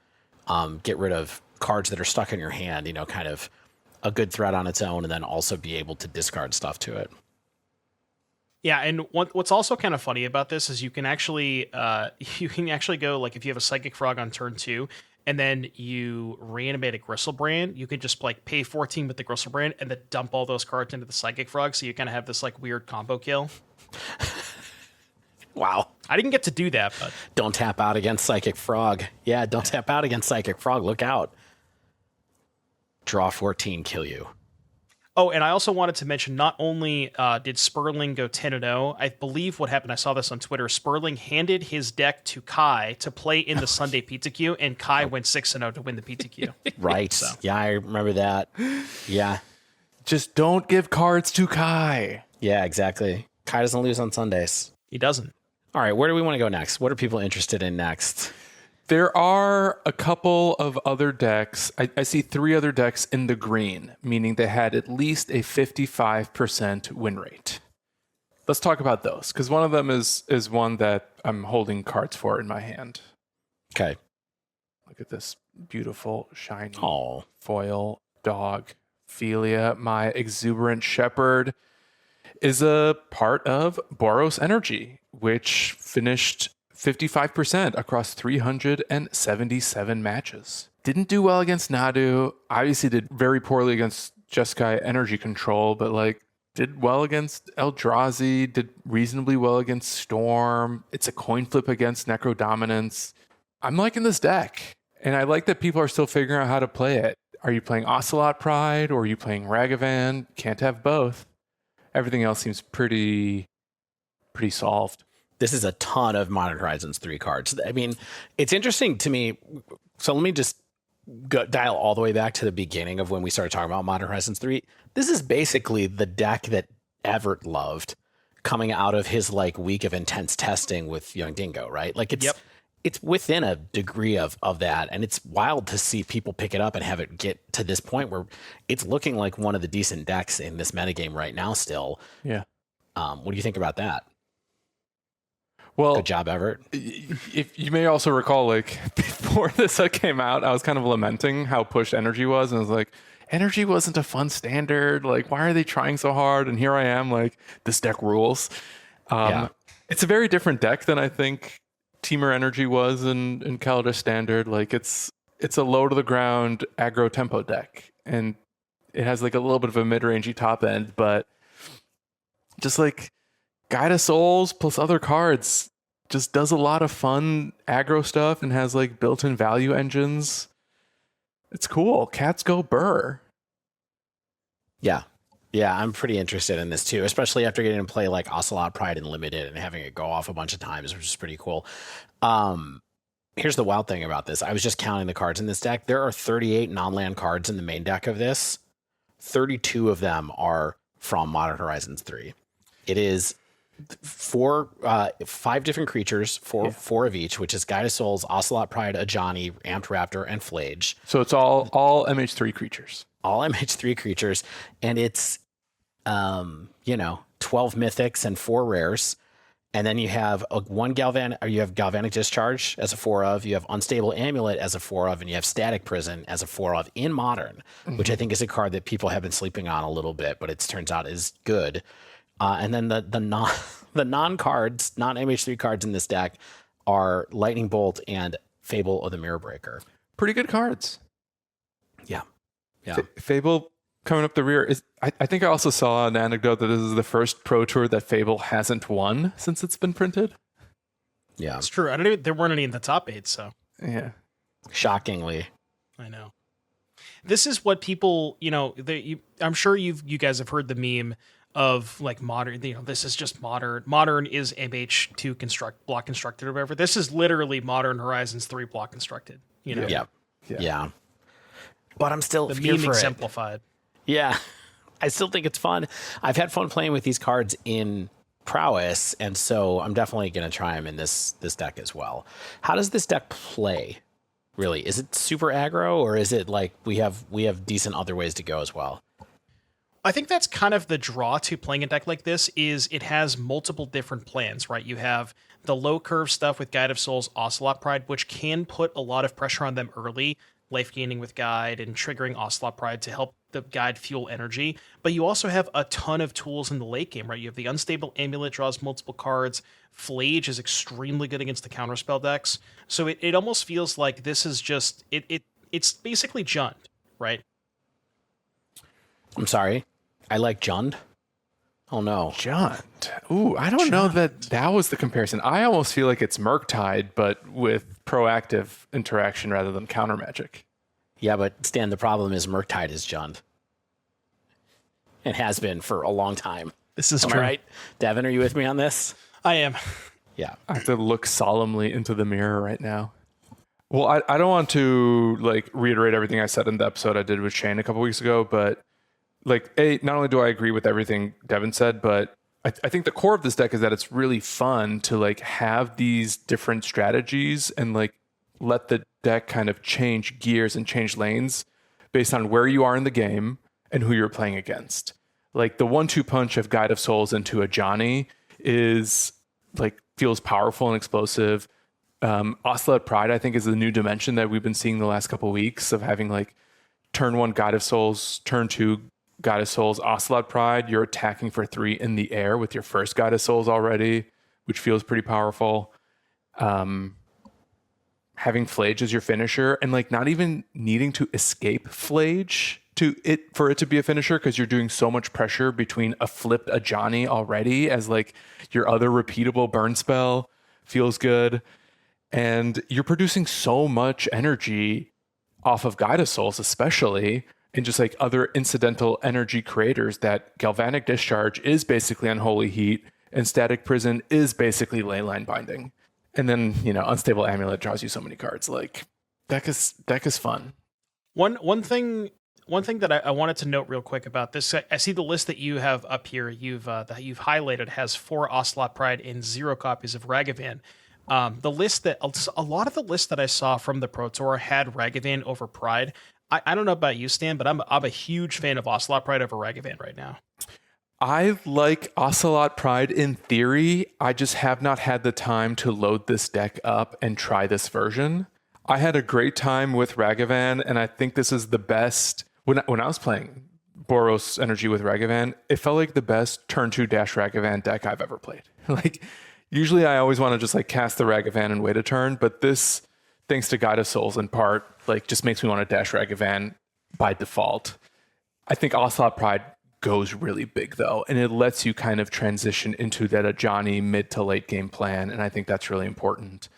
Speaker 2: cards that are stuck in your hand. Kind of a good threat on its own, and then also be able to discard stuff to it.
Speaker 3: Yeah, and what's also kind of funny about this is you can actually go, like, if you have a Psychic Frog on turn 2, and then you reanimate a Gristlebrand, you could just like pay 14 with the Gristlebrand and then dump all those cards into the Psychic Frog, so you kind of have this like weird combo kill.
Speaker 2: Wow.
Speaker 3: I didn't get to do that, but
Speaker 2: Don't tap out against Psychic Frog. Yeah, don't tap out against Psychic Frog. Look out. Draw 14, kill you.
Speaker 3: oh, and I also wanted to mention, not only did Sperling go 10-0, I believe what happened, I saw this on Twitter, Sperling handed his deck to Kai to play in the Sunday Pizza Queue, and Kai went 6-0 to win the Pizza Queue.
Speaker 2: Right. So. Yeah, I remember that. Yeah.
Speaker 1: Just don't give cards to Kai.
Speaker 2: Yeah, exactly. Kai doesn't lose on Sundays.
Speaker 3: He doesn't.
Speaker 2: All right, where do we want to go next? What are people interested in next?
Speaker 1: There are a couple of other decks. I see 3 other decks in the green, meaning they had at least a 55% win rate. Let's talk about those, because one of them is one that I'm holding cards for in my hand.
Speaker 2: Okay.
Speaker 1: Look at this beautiful, shiny
Speaker 2: Oh.
Speaker 1: foil dog. Philia, my exuberant shepherd, is a part of Boros Energy, which finished 55% across 377 matches. Didn't do well against Nadu. Obviously did very poorly against Jeskai Energy Control, but like did well against Eldrazi, did reasonably well against Storm. It's a coin flip against Necrodominance. I'm liking this deck, and I like that people are still figuring out how to play it. Are you playing Ocelot Pride or are you playing Ragavan? Can't have both. Everything else seems pretty solved.
Speaker 2: This is a ton of Modern Horizons 3 cards. I mean, it's interesting to me. So let me just dial all the way back to the beginning of when we started talking about Modern Horizons 3. This is basically the deck that Everett loved coming out of his like week of intense testing with Young Dingo, right? Like it's within a degree of that. And it's wild to see people pick it up and have it get to this point where it's looking like one of the decent decks in this metagame right now still.
Speaker 1: Yeah.
Speaker 2: What do you think about that?
Speaker 1: Well,
Speaker 2: good job, Everett.
Speaker 1: If you may also recall, like before this came out, I was kind of lamenting how pushed Energy was, and I was like, Energy wasn't a fun standard. Like, why are they trying so hard? And here I am, like, this deck rules. It's a very different deck than I think Teamer Energy was in Kaldra Standard. Like, it's a low to the ground aggro tempo deck, and it has like a little bit of a mid-rangey top end, but just like Guide of Souls plus other cards just does a lot of fun aggro stuff and has like built-in value engines. It's cool. Cats go burr.
Speaker 2: Yeah, I'm pretty interested in this too, especially after getting to play like Ocelot Pride and Limited and having it go off a bunch of times, which is pretty cool. Here's the wild thing about this. I was just counting the cards in this deck. There are 38 non-land cards in the main deck of this. 32 of them are from Modern Horizons 3. It is 5 different creatures, four of each, which is Guide of Souls, Ocelot Pride, Ajani, Amped Raptor, and Flage.
Speaker 1: So it's all MH3 creatures.
Speaker 2: All MH3 creatures, and it's 12 mythics and 4 rares. And then you have Galvanic Discharge as a 4 of, you have Unstable Amulet as a 4 of, and you have Static Prison as a 4 of in Modern, which I think is a card that people have been sleeping on a little bit, but it turns out is good. And then the non-cards, non-MH3 cards in this deck are Lightning Bolt and Fable of the Mirror Breaker.
Speaker 1: Pretty good cards.
Speaker 2: Yeah.
Speaker 1: Fable coming up the rear. I think I also saw an anecdote that this is the first Pro Tour that Fable hasn't won since it's been printed.
Speaker 2: Yeah.
Speaker 3: It's true. There weren't any in the top 8, so.
Speaker 1: Yeah.
Speaker 2: Shockingly.
Speaker 3: I know. This is what people, I'm sure you guys have heard the meme of like modern, this is just modern. Modern is MH2 block constructed or whatever. This is literally Modern Horizons 3 block constructed.
Speaker 2: Yeah. But I'm still
Speaker 3: the
Speaker 2: here
Speaker 3: meme
Speaker 2: for
Speaker 3: exemplified.
Speaker 2: it. Yeah. I still think it's fun. I've had fun playing with these cards in Prowess, and so I'm definitely going to try them in this deck as well. How does this deck play? Really, is it super aggro, or is it like we have decent other ways to go as well?
Speaker 3: I think that's kind of the draw to playing a deck like this is it has multiple different plans, right? You have the low curve stuff with Guide of Souls, Ocelot Pride, which can put a lot of pressure on them early life gaining with Guide and triggering Ocelot Pride to help the Guide fuel energy. But you also have a ton of tools in the late game, right? You have the Unstable Amulet draws multiple cards. Flage is extremely good against the counterspell decks. So it almost feels like this is just it's basically Jund, right?
Speaker 2: I'm sorry. I like Jund. Oh no.
Speaker 1: Jund. Ooh, I don't know that was the comparison. I almost feel like it's Murktide, but with proactive interaction rather than counter magic.
Speaker 2: Yeah, but Stan, the problem is Murktide is Jund. It has been for a long time.
Speaker 3: This is
Speaker 2: Am I right? Devon, are you with me on this?
Speaker 3: I am.
Speaker 2: Yeah.
Speaker 1: I have to look solemnly into the mirror right now. Well, I don't want to like reiterate everything I said in the episode I did with Shane a couple weeks ago, but like, not only do I agree with everything Devon said, but I think the core of this deck is that it's really fun to like have these different strategies and like let the deck kind of change gears and change lanes based on where you are in the game and who you're playing against. Like the 1-2 punch of Guide of Souls into a Johnny is like feels powerful and explosive. Ocelot Pride, I think, is the new dimension that we've been seeing the last couple of weeks of having like turn 1 Guide of Souls, turn 2 Guide of Souls, Ocelot Pride. You're attacking for 3 in the air with your first Guide of Souls already, which feels pretty powerful. Having Flage as your finisher and like not even needing to escape Flage for it to be a finisher because you're doing so much pressure between a flipped Ajani already as like your other repeatable burn spell feels good. And you're producing so much energy off of Guide of Souls, especially, and just like other incidental energy creators that Galvanic Discharge is basically Unholy Heat and Static Prison is basically Leyline Binding. And then, Unstable Amulet draws you so many cards. Like, deck is fun.
Speaker 3: One thing that I wanted to note real quick about this, I see the list that you have up here, that you've highlighted has 4 Ocelot Pride and 0 copies of Ragavan. The list that a lot of the lists that I saw from the Pro Tour had Ragavan over Pride. I don't know about you, Stan, but I'm a huge fan of Ocelot Pride over Ragavan right now.
Speaker 1: I like Ocelot Pride in theory. I just have not had the time to load this deck up and try this version. I had a great time with Ragavan, and I think this is the best. When I was playing Boros Energy with Ragavan, it felt like the best turn 2 dash Ragavan deck I've ever played. Like, usually I always want to just like cast the Ragavan and wait a turn, but this, thanks to Guide of Souls in part, like just makes me want to dash Ragavan by default. I think Ocelot Pride goes really big though, and it lets you kind of transition into that Ajani mid to late game plan, and I think that's really important.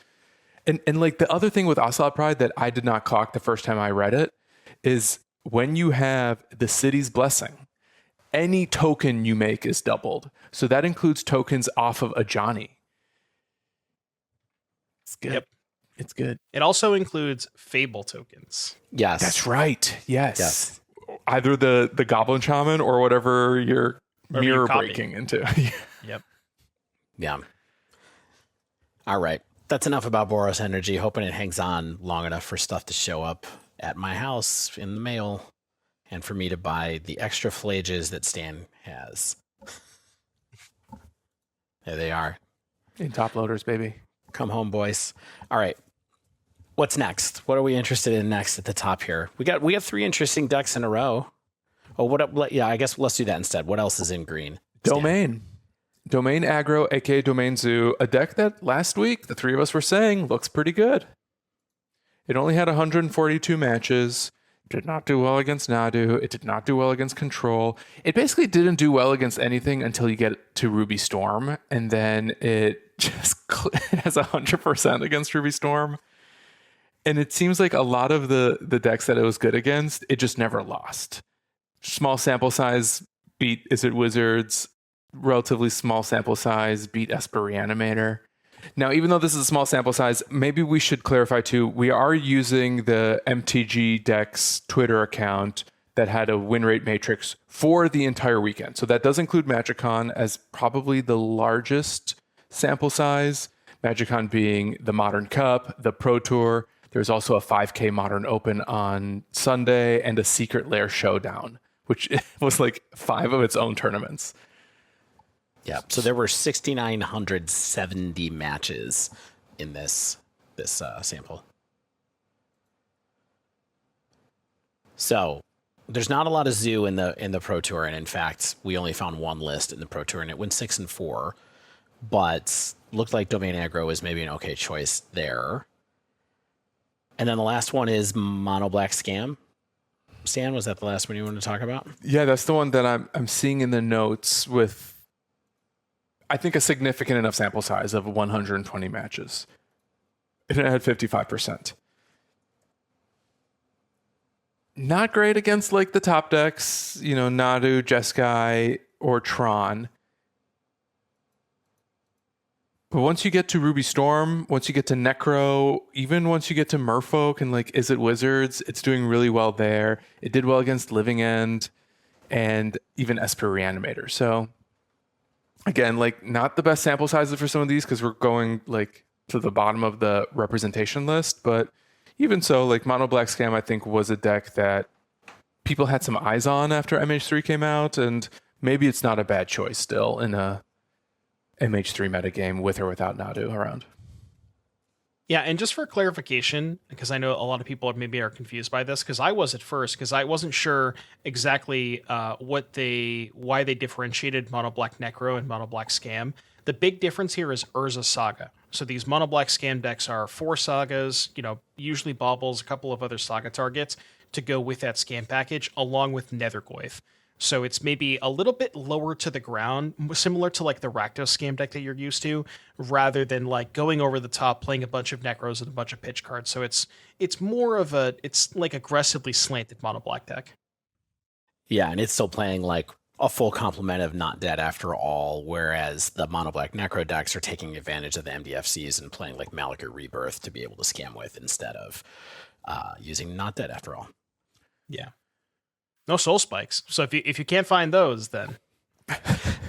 Speaker 1: And like the other thing with Ocelot Pride that I did not clock the first time I read it is when you have the City's Blessing, any token you make is doubled. So that includes tokens off of Ajani. It's good.
Speaker 3: Yep.
Speaker 1: It's good.
Speaker 3: It also includes Fable tokens.
Speaker 2: Yes.
Speaker 1: That's right. Yes.
Speaker 2: Yes.
Speaker 1: Either the Goblin Shaman or whatever you're
Speaker 3: Whatever
Speaker 1: mirror
Speaker 3: you copy.
Speaker 1: breaking into.
Speaker 3: Yep.
Speaker 2: Yeah. All right. That's enough about Boros Energy. Hoping it hangs on long enough for stuff to show up at my house in the mail and for me to buy the extra flages that Stan has. There they are.
Speaker 1: In top loaders, baby.
Speaker 2: Come home, boys. All right. What's next? What are we interested in next at the top here? We got 3 interesting decks in a row. Oh, yeah, I guess let's do that instead. What else is in green? Stan?
Speaker 1: Domain aggro, aka Domain Zoo, a deck that last week the 3 of us were saying looks pretty good. It only had 142 matches. Did not do well against Nadu. It did not do well against Control. It basically didn't do well against anything until you get to Ruby Storm, and then it just has 100% against Ruby Storm. And it seems like a lot of the decks that it was good against, it just never lost. Small sample size beat Izzet Wizards. Relatively small sample size beat Esper Reanimator. Now, even though this is a small sample size, maybe we should clarify too, we are using the MTG Decks Twitter account that had a win rate matrix for the entire weekend. So that does include MagicCon as probably the largest sample size. MagicCon being the Modern Cup, the Pro Tour. There's also a 5K Modern Open on Sunday and a Secret Lair Showdown, which was like 5 of its own tournaments.
Speaker 2: Yeah. So there were 6,970 matches in this sample. So there's not a lot of zoo in the Pro Tour, and in fact, we only found one list in the Pro Tour, and it went 6-4. But looked like Domain Aggro is maybe an okay choice there. And then the last one is Mono Black Scam. Stan, was that the last one you wanted to talk about?
Speaker 1: Yeah, that's the one that I'm seeing in the notes with, I think, a significant enough sample size of 120 matches. And it had 55%. Not great against like the top decks, Nadu, Jeskai, or Tron. But once you get to Ruby Storm, once you get to Necro, even once you get to Merfolk and like Is It Wizards, it's doing really well there. It did well against Living End and even Esper Reanimator. So again, like not the best sample sizes for some of these because we're going like to the bottom of the representation list, but even so, like Mono Black Scam, I think, was a deck that people had some eyes on after MH3 came out, and maybe it's not a bad choice still in a MH3 metagame with or without Nadu around.
Speaker 3: Yeah, and just for clarification, because I know a lot of people maybe are confused by this, because I was at first, because I wasn't sure exactly why they differentiated Mono Black Necro and Mono Black Scam. The big difference here is Urza Saga. So these Mono Black Scam decks are 4 sagas, usually baubles, a couple of other saga targets to go with that scam package, along with Nethergoyf. So it's maybe a little bit lower to the ground, similar to like the Rakdos scam deck that you're used to, rather than like going over the top, playing a bunch of Necros and a bunch of pitch cards. So it's more of it's like aggressively slanted Mono Black deck.
Speaker 2: Yeah, and it's still playing like a full complement of Not Dead After All, whereas the Mono Black Necro decks are taking advantage of the MDFCs and playing like Malakir Rebirth to be able to scam with instead of using Not Dead After All.
Speaker 3: Yeah. No soul spikes. So if you can't find those, then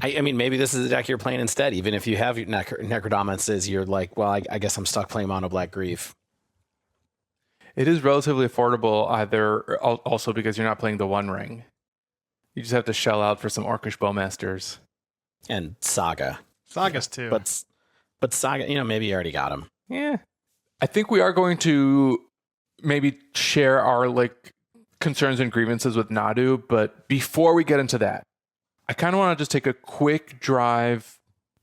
Speaker 2: I mean, maybe this is the deck you're playing instead. Even if you have your Necrodominances, you're like, well, I guess I'm stuck playing Mono Black Grief.
Speaker 1: It is relatively affordable, also because you're not playing the One Ring. You just have to shell out for some Orcish Bowmasters.
Speaker 2: And Saga.
Speaker 3: Sagas too.
Speaker 2: But Saga, maybe you already got them.
Speaker 1: Yeah. I think we are going to maybe share our like concerns and grievances with Nadu, but before we get into that, I kind of want to just take a quick drive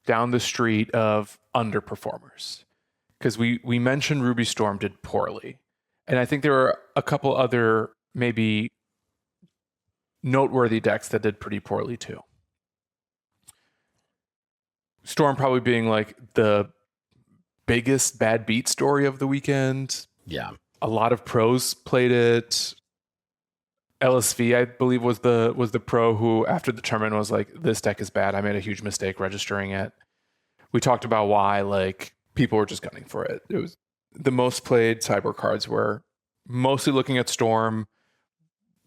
Speaker 1: down the street of underperformers. Because we mentioned Ruby Storm did poorly. And I think there are a couple other maybe noteworthy decks that did pretty poorly too. Storm probably being like the biggest bad beat story of the weekend.
Speaker 2: Yeah.
Speaker 1: A lot of pros played it. LSV, I believe, was the pro who, after the tournament, was like, this deck is bad. I made a huge mistake registering it. We talked about why, like, people were just gunning for it. It was the most played Sideboard cards were mostly looking at Storm.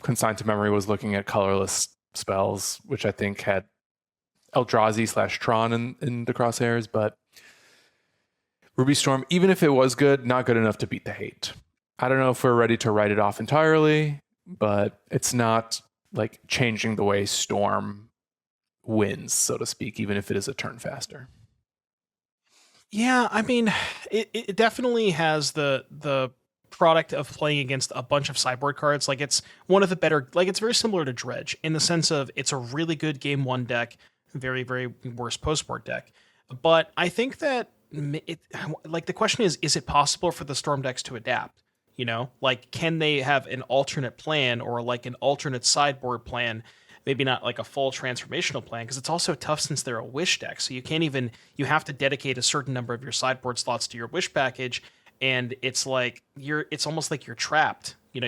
Speaker 1: Consigned to Memory was looking at colorless spells, which I think had Eldrazi / Tron in the crosshairs, but Ruby Storm, even if it was good, not good enough to beat the hate. I don't know if we're ready to write it off entirely, but it's not like changing the way Storm wins, so to speak, even if it is a turn faster.
Speaker 3: Yeah, I mean, it definitely has the product of playing against a bunch of sideboard cards. Like it's one of the better, like it's very similar to Dredge in the sense of it's a really good game one deck, very, very worse postboard deck. But I think that the question is it possible for the Storm decks to adapt? Like can they have an alternate plan or like an alternate sideboard plan? Maybe not like a full transformational plan, because it's also tough since they're a wish deck. So you have to dedicate a certain number of your sideboard slots to your wish package. And it's like it's almost like you're trapped. You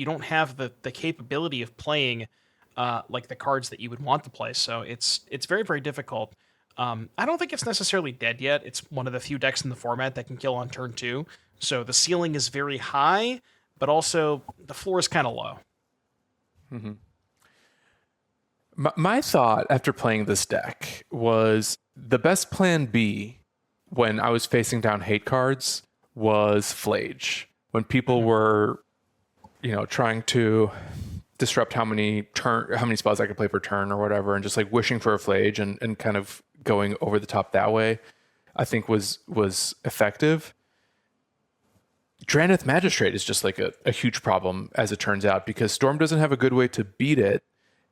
Speaker 3: don't have the capability of playing like the cards that you would want to play. So it's very, very difficult. I don't think it's necessarily dead yet. It's one of the few decks in the format that can kill on turn 2. So the ceiling is very high, but also the floor is kind of low.
Speaker 1: Mm-hmm. My thought after playing this deck was the best plan B when I was facing down hate cards was Flage. When people were, trying to disrupt how many spells I could play per turn or whatever, and just like wishing for a Flage and kind of going over the top that way, I think was effective. Draneth Magistrate is just like a huge problem, as it turns out, because Storm doesn't have a good way to beat it.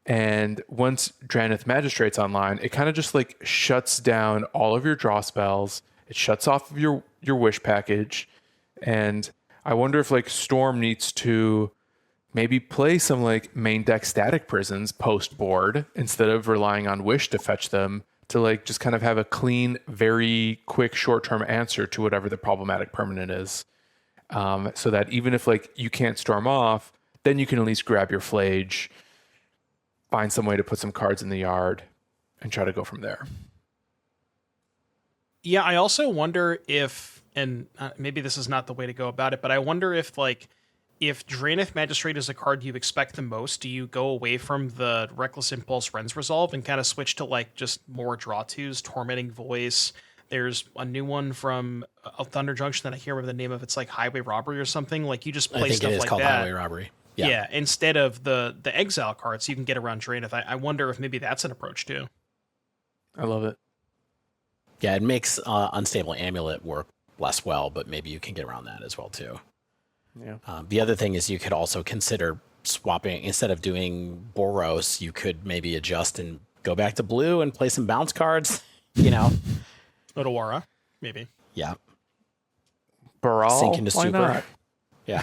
Speaker 1: And once Draneth Magistrate's online, it kind of just like shuts down all of your draw spells. It shuts off of your wish package. And I wonder if like Storm needs to maybe play some like main deck Static Prisons post board instead of relying on wish to fetch them, to like just kind of have a clean, very quick short-term answer to whatever the problematic permanent is. So that even if like you can't Storm off, then you can at least grab your Flage, find some way to put some cards in the yard, and try to go from there.
Speaker 3: Yeah, I also wonder if, and maybe this is not the way to go about it, but I wonder if like, if Draneth Magistrate is a card you expect the most, do you go away from the Reckless Impulse Ren's Resolve and kind of switch to like just more draw twos, Tormenting Voice? There's a new one from Thunder Junction that I can't remember the name of. It's like Highway Robbery or something. Like you just play stuff like
Speaker 2: called
Speaker 3: that.
Speaker 2: Highway Robbery.
Speaker 3: Yeah, instead of the exile cards, you can get around Draneth. I wonder if maybe that's an approach too.
Speaker 1: I love it.
Speaker 2: Yeah, it makes Unstable Amulet work less well, but maybe you can get around that as well too.
Speaker 1: Yeah.
Speaker 2: The other thing is you could also consider swapping, instead of doing Boros, you could maybe adjust and go back to blue and play some bounce cards, you know.
Speaker 3: Otawara, maybe.
Speaker 2: Yeah.
Speaker 1: Baral?
Speaker 2: Sink into
Speaker 1: Why
Speaker 2: Super.
Speaker 1: not?
Speaker 2: Yeah.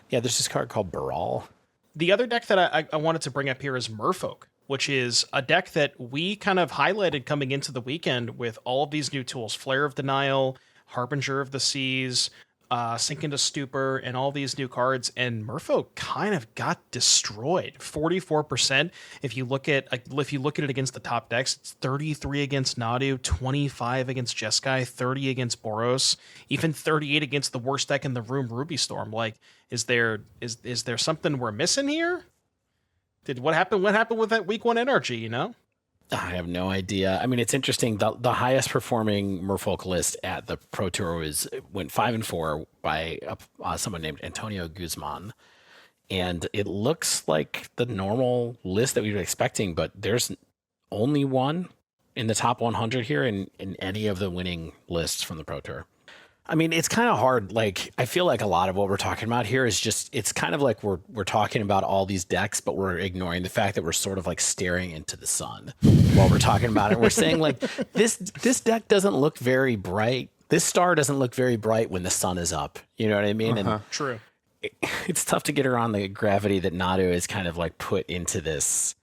Speaker 2: Yeah, there's this card called Baral.
Speaker 3: The other deck that I wanted to bring up here is Merfolk, which is a deck that we kind of highlighted coming into the weekend with all of these new tools: Flare of Denial, Harbinger of the Seas, Sink into Stupor, and all these new cards. And Merfolk kind of got destroyed. 44%. If you look at it against the top decks, it's 33 against Nadu, 25 against Jeskai, 30 against Boros, even 38 against the worst deck in the room, Ruby Storm. Like, is there something we're missing here? What happened with that week 1 energy, you know?
Speaker 2: I have no idea. I mean, it's interesting. The highest performing Merfolk list at the Pro Tour went 5-4 by someone named Antonio Guzman. And it looks like the normal list that we were expecting, but there's only one in the top 100 here in any of the winning lists from the Pro Tour. I mean, it's kind of hard. Like, I feel like a lot of what we're talking about here is just, it's kind of like we're talking about all these decks, but we're ignoring the fact that we're sort of like staring into the sun while we're talking about it. We're saying like, this deck doesn't look very bright. This star doesn't look very bright when the sun is up. You know what I mean? And
Speaker 3: True.
Speaker 2: it's tough to get around the gravity that Nadu is kind of like put into this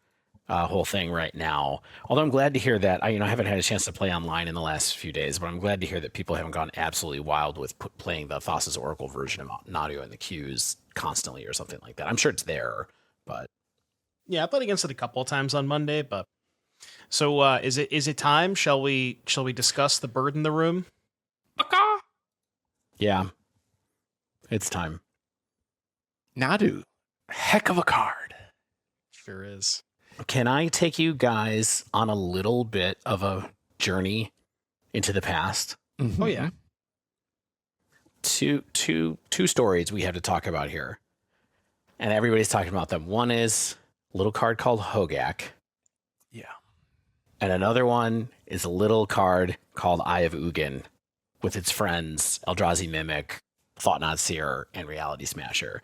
Speaker 2: whole thing right now. Although I'm glad to hear that I haven't had a chance to play online in the last few days, but I'm glad to hear that people haven't gone absolutely wild with playing the Thassa's Oracle version of Nadu in the queues constantly or something like that. I'm sure it's there, but
Speaker 3: yeah, I played against it a couple of times on Monday. But so is it time? Shall we discuss the bird in the room?
Speaker 2: Yeah, it's time.
Speaker 1: Nadu, heck of a card.
Speaker 3: Sure is.
Speaker 2: Can I take you guys on a little bit of a journey into the past?
Speaker 3: Oh yeah.
Speaker 2: Two stories we have to talk about here, and everybody's talking about them. One is a little card called Hogaak.
Speaker 1: Yeah.
Speaker 2: And another one is a little card called Eye of Ugin with its friends Eldrazi Mimic, Thought Not Seer, and Reality Smasher.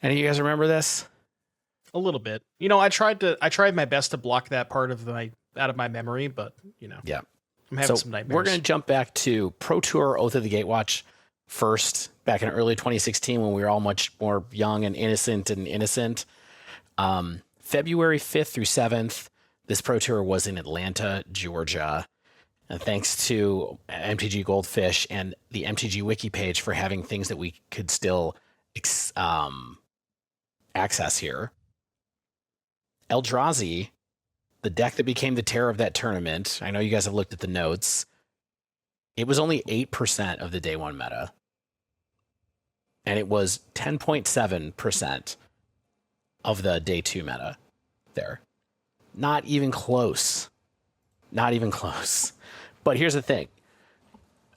Speaker 2: Any of you guys remember this?
Speaker 3: A little bit. I tried my best to block that part out of my memory, but
Speaker 2: Yeah.
Speaker 3: I'm having some nightmares.
Speaker 2: We're going to jump back to Pro Tour Oath of the Gatewatch first, back in early 2016 when we were all much more young and innocent. February 5th through 7th, this Pro Tour was in Atlanta, Georgia. And thanks to MTG Goldfish and the MTG Wiki page for having things that we could still access here. Eldrazi, the deck that became the terror of that tournament, I know you guys have looked at the notes, it was only 8% of the day 1 meta. And it was 10.7% of the day 2 meta there. Not even close. Not even close. But here's the thing.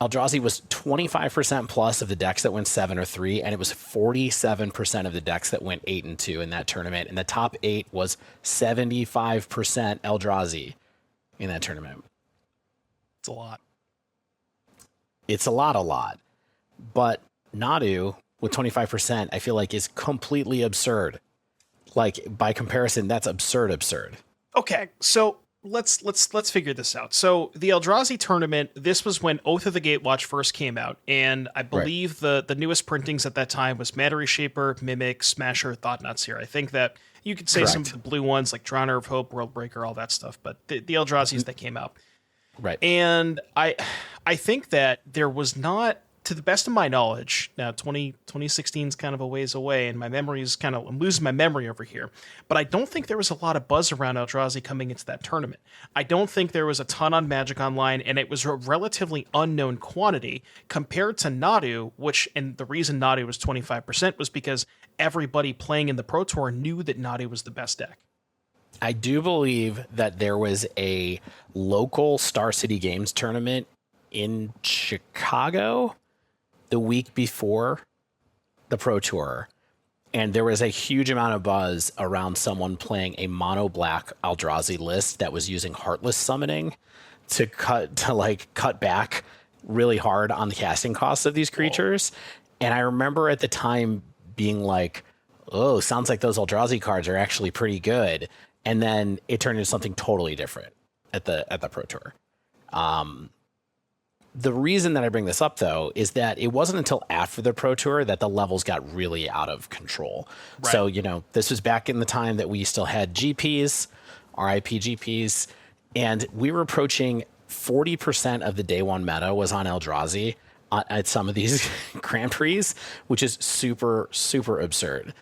Speaker 2: Eldrazi was 25% plus of the decks that went 7 or 3, and it was 47% of the decks that went 8 and 2 in that tournament. And the top 8 was 75% Eldrazi in that tournament.
Speaker 3: It's a lot.
Speaker 2: It's a lot. But Nadu with 25%, I feel like is completely absurd. Like by comparison, that's absurd.
Speaker 3: Okay, so let's figure this out. So the Eldrazi tournament, this was when Oath of the Gatewatch first came out, and I believe the newest printings at that time was Matter Reshaper, Mimic, Smasher, Thoughtnuts here. I think that you could say
Speaker 2: Correct.
Speaker 3: some of the blue ones like Drowner of Hope, Worldbreaker, all that stuff, but the Eldrazi's that came out.
Speaker 2: Right.
Speaker 3: And I think that there was not, to the best of my knowledge, now 2016 is kind of a ways away, and my memory is kind of, I'm losing my memory over here, but I don't think there was a lot of buzz around Eldrazi coming into that tournament. I don't think there was a ton on Magic Online, and it was a relatively unknown quantity compared to Nadu, and the reason Nadu was 25% was because everybody playing in the Pro Tour knew that Nadu was the best deck.
Speaker 2: I do believe that there was a local Star City Games tournament in Chicago the week before the Pro Tour, and there was a huge amount of buzz around someone playing a mono black Eldrazi list that was using Heartless Summoning to cut back really hard on the casting costs of these creatures. And I remember at the time being like, oh, sounds like those Eldrazi cards are actually pretty good. And then it turned into something totally different at the Pro Tour. The reason that I bring this up, though, is that it wasn't until after the Pro Tour that the levels got really out of control. Right. So, this was back in the time that we still had GPs, RIP GPs, and we were approaching 40% of the day one meta was on Eldrazi at some of these Grand Prix, which is super, super absurd.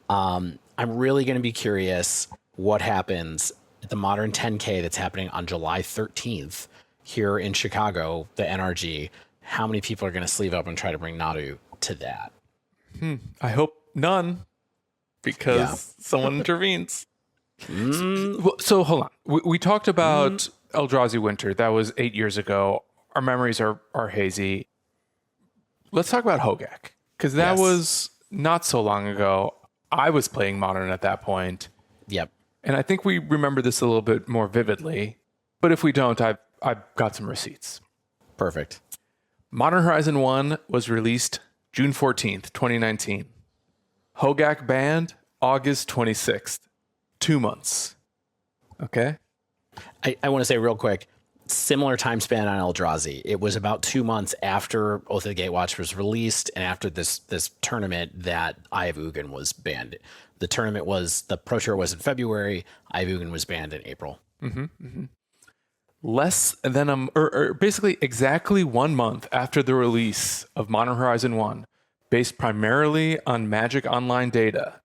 Speaker 2: I'm really going to be curious what happens at the Modern 10K that's happening on July 13th. Here in Chicago, the NRG, how many people are going to sleeve up and try to bring Nadu to that?
Speaker 1: I hope none, because someone intervenes. So hold on. We talked about Eldrazi Winter. That was 8 years ago. Our memories are hazy. Let's talk about Hogaak, because that was not so long ago. I was playing Modern at that point.
Speaker 2: Yep.
Speaker 1: And I think we remember this a little bit more vividly. But if we don't, I've got some receipts.
Speaker 2: Perfect.
Speaker 1: Modern Horizon 1 was released June 14th, 2019. Hogaak banned August 26th. 2 months. Okay?
Speaker 2: I want to say real quick, similar time span on Eldrazi. It was about 2 months after Oath of the Gatewatch was released and after this tournament that Eye of Ugin was banned. The Pro Tour was in February. Eye of Ugin was banned in April.
Speaker 1: Mm-hmm, mm-hmm. Less than basically exactly 1 month after the release of Modern Horizon 1, based primarily on Magic Online data,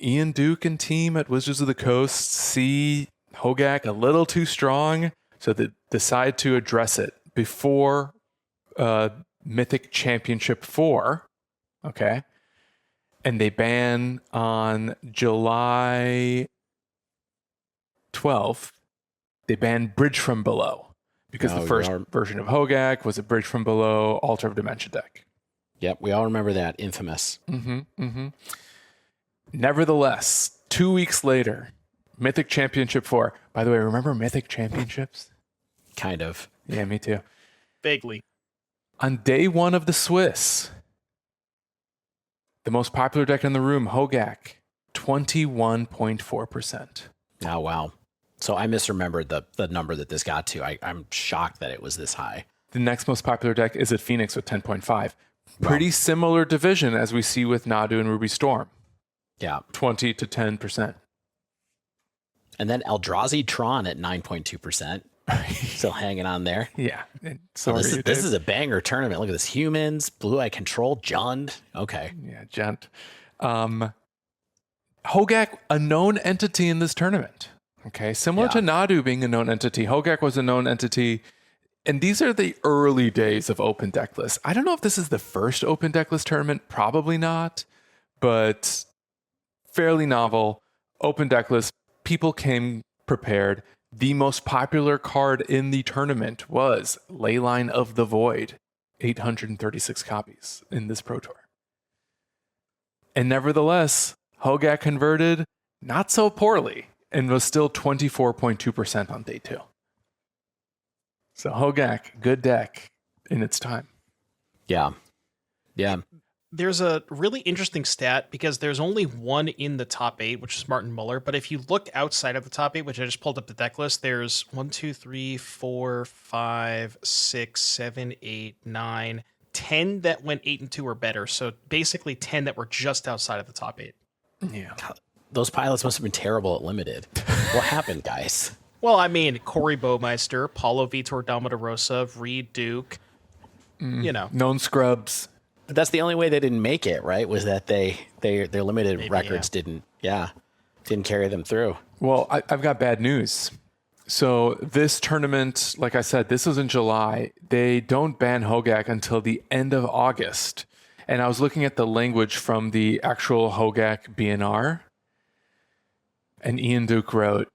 Speaker 1: Ian Duke and team at Wizards of the Coast see Hogaak a little too strong, so they decide to address it before Mythic Championship 4. Okay. And they ban on July 12th. They banned Bridge from Below because the first version of Hogaak was a Bridge from Below Altar of Dimension deck.
Speaker 2: Yep, we all remember that. Infamous.
Speaker 1: Mm-hmm, mm-hmm. Nevertheless, 2 weeks later, Mythic Championship 4. By the way, remember Mythic Championships?
Speaker 2: Kind of.
Speaker 1: Yeah, me too.
Speaker 3: Vaguely.
Speaker 1: On day one of the Swiss, the most popular deck in the room, Hogaak, 21.4%.
Speaker 2: Oh, wow. So I misremembered the number that this got to. I'm shocked that it was this high.
Speaker 1: The next most popular deck is at Phoenix with 10.5. Pretty similar division as we see with Nadu and Ruby Storm.
Speaker 2: Yeah.
Speaker 1: 20 to 10%.
Speaker 2: And then Eldrazi Tron at 9.2%. Still hanging on there.
Speaker 1: Yeah.
Speaker 2: So this is a banger tournament. Look at this. Humans, Blue Eye Control, Jund. Okay.
Speaker 1: Yeah, Jund. Hogaak, a known entity in this tournament. Okay. Similar to Nadu being a known entity, Hogaak was a known entity. And these are the early days of open deck lists. I don't know if this is the first open deck list tournament. Probably not. But fairly novel. Open deck list. People came prepared. The most popular card in the tournament was Leyline of the Void. 836 copies in this Pro Tour. And nevertheless, Hogaak converted not so poorly and was still 24.2% on day 2. So Hogaak, good deck in its time.
Speaker 2: Yeah. Yeah.
Speaker 3: There's a really interesting stat because there's only one in the top 8, which is Martin Muller. But if you look outside of the top 8, which I just pulled up the deck list, there's 1, 2, 3, 4, 5, 6, 7, 8, 9, 10 that went 8 and 2 or better. So basically 10 that were just outside of the top 8.
Speaker 1: Yeah.
Speaker 2: Those pilots must have been terrible at limited. What happened, guys?
Speaker 3: Well, I mean, Corey Baumeister, Paulo Vitor Domitorosa, Reed Duke,
Speaker 1: Known scrubs.
Speaker 2: But that's the only way they didn't make it, right? Was that their limited records didn't carry them through.
Speaker 1: Well, I've got bad news. So this tournament, like I said, this was in July. They don't ban Hogaak until the end of August. And I was looking at the language from the actual Hogaak BNR. And Ian Duke wrote,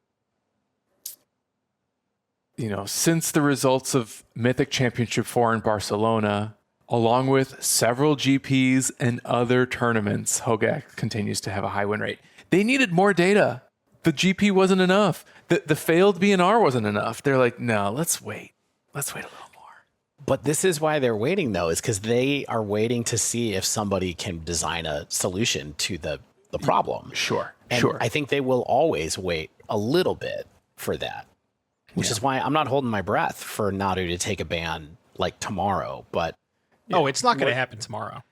Speaker 1: since the results of Mythic Championship 4 in Barcelona, along with several GPs and other tournaments, Hogaak continues to have a high win rate. They needed more data. The GP wasn't enough. The failed BNR wasn't enough. They're like, no, let's wait. Let's wait a little more.
Speaker 2: But this is why they're waiting, though, is because they are waiting to see if somebody can design a solution to the problem.
Speaker 1: Sure.
Speaker 2: I think they will always wait a little bit for that, which is why I'm not holding my breath for Nadu to take a ban like tomorrow. But
Speaker 3: it's not going to happen tomorrow.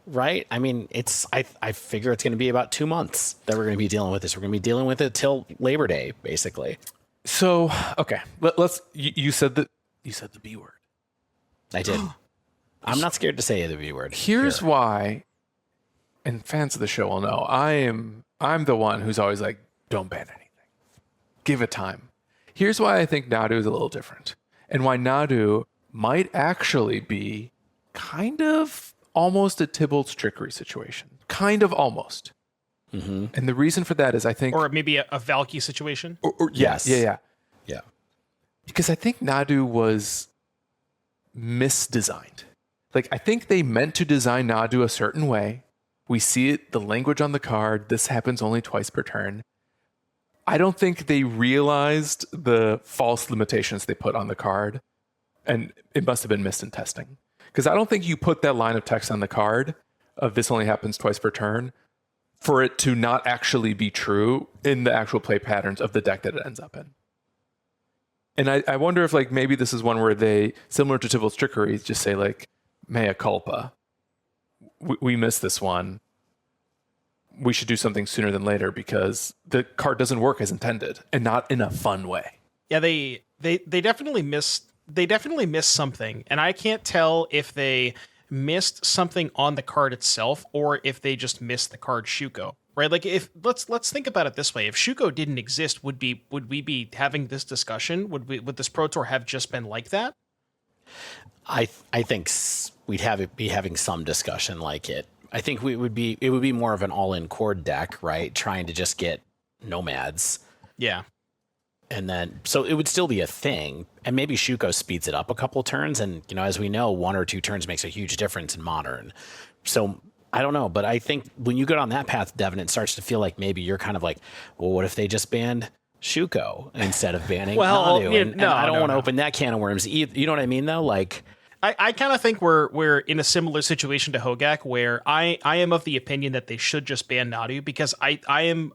Speaker 2: Right? I mean, I figure it's going to be about 2 months that we're going to be dealing with this. We're going to be dealing with it till Labor Day, basically.
Speaker 1: So, okay, let's. You said the B word.
Speaker 2: I did. I'm not scared to say the B word.
Speaker 1: Here's why, and fans of the show will know, I'm the one who's always like, don't ban anything. Give it time. Here's why I think Nadu is a little different, and why Nadu might actually be kind of almost a Tybalt's trickery situation. Kind of almost. Mm-hmm. And the reason for that is I think...
Speaker 3: Or maybe a Valky situation?
Speaker 1: Yes. Yeah.
Speaker 2: Yeah.
Speaker 1: Because I think Nadu was misdesigned. Like, I think they meant to design Nadu a certain way. We see it, the language on the card. This happens only twice per turn. I don't think they realized the false limitations they put on the card. And it must have been missed in testing. Because I don't think you put that line of text on the card of this only happens twice per turn for it to not actually be true in the actual play patterns of the deck that it ends up in. And I wonder if like maybe this is one where they, similar to Tybalt's trickery, just say like, mea culpa. We missed this one. We should do something sooner than later because the card doesn't work as intended and not in a fun way.
Speaker 3: Yeah, they definitely missed. They definitely missed something, and I can't tell if they missed something on the card itself or if they just missed the card Shuko. Right? Like, if let's think about it this way: if Shuko didn't exist, would we be having this discussion? Would this Pro Tour have just been like that?
Speaker 2: I think we'd be having some discussion like it. I think it would be more of an all-in cord deck, right? Trying to just get nomads.
Speaker 3: Yeah.
Speaker 2: And then, so it would still be a thing, and maybe Shuko speeds it up a couple turns, and as we know, 1 or 2 turns makes a huge difference in Modern. So I don't know, but I think when you go down that path, Devon, it starts to feel like maybe you're kind of like, well, what if they just banned Shuko instead of banning Nadu? And I don't want to open that can of worms either. You know what I mean, though? Like,
Speaker 3: I kind of think we're in a similar situation to Hogaak, where I am of the opinion that they should just ban Nadu, because I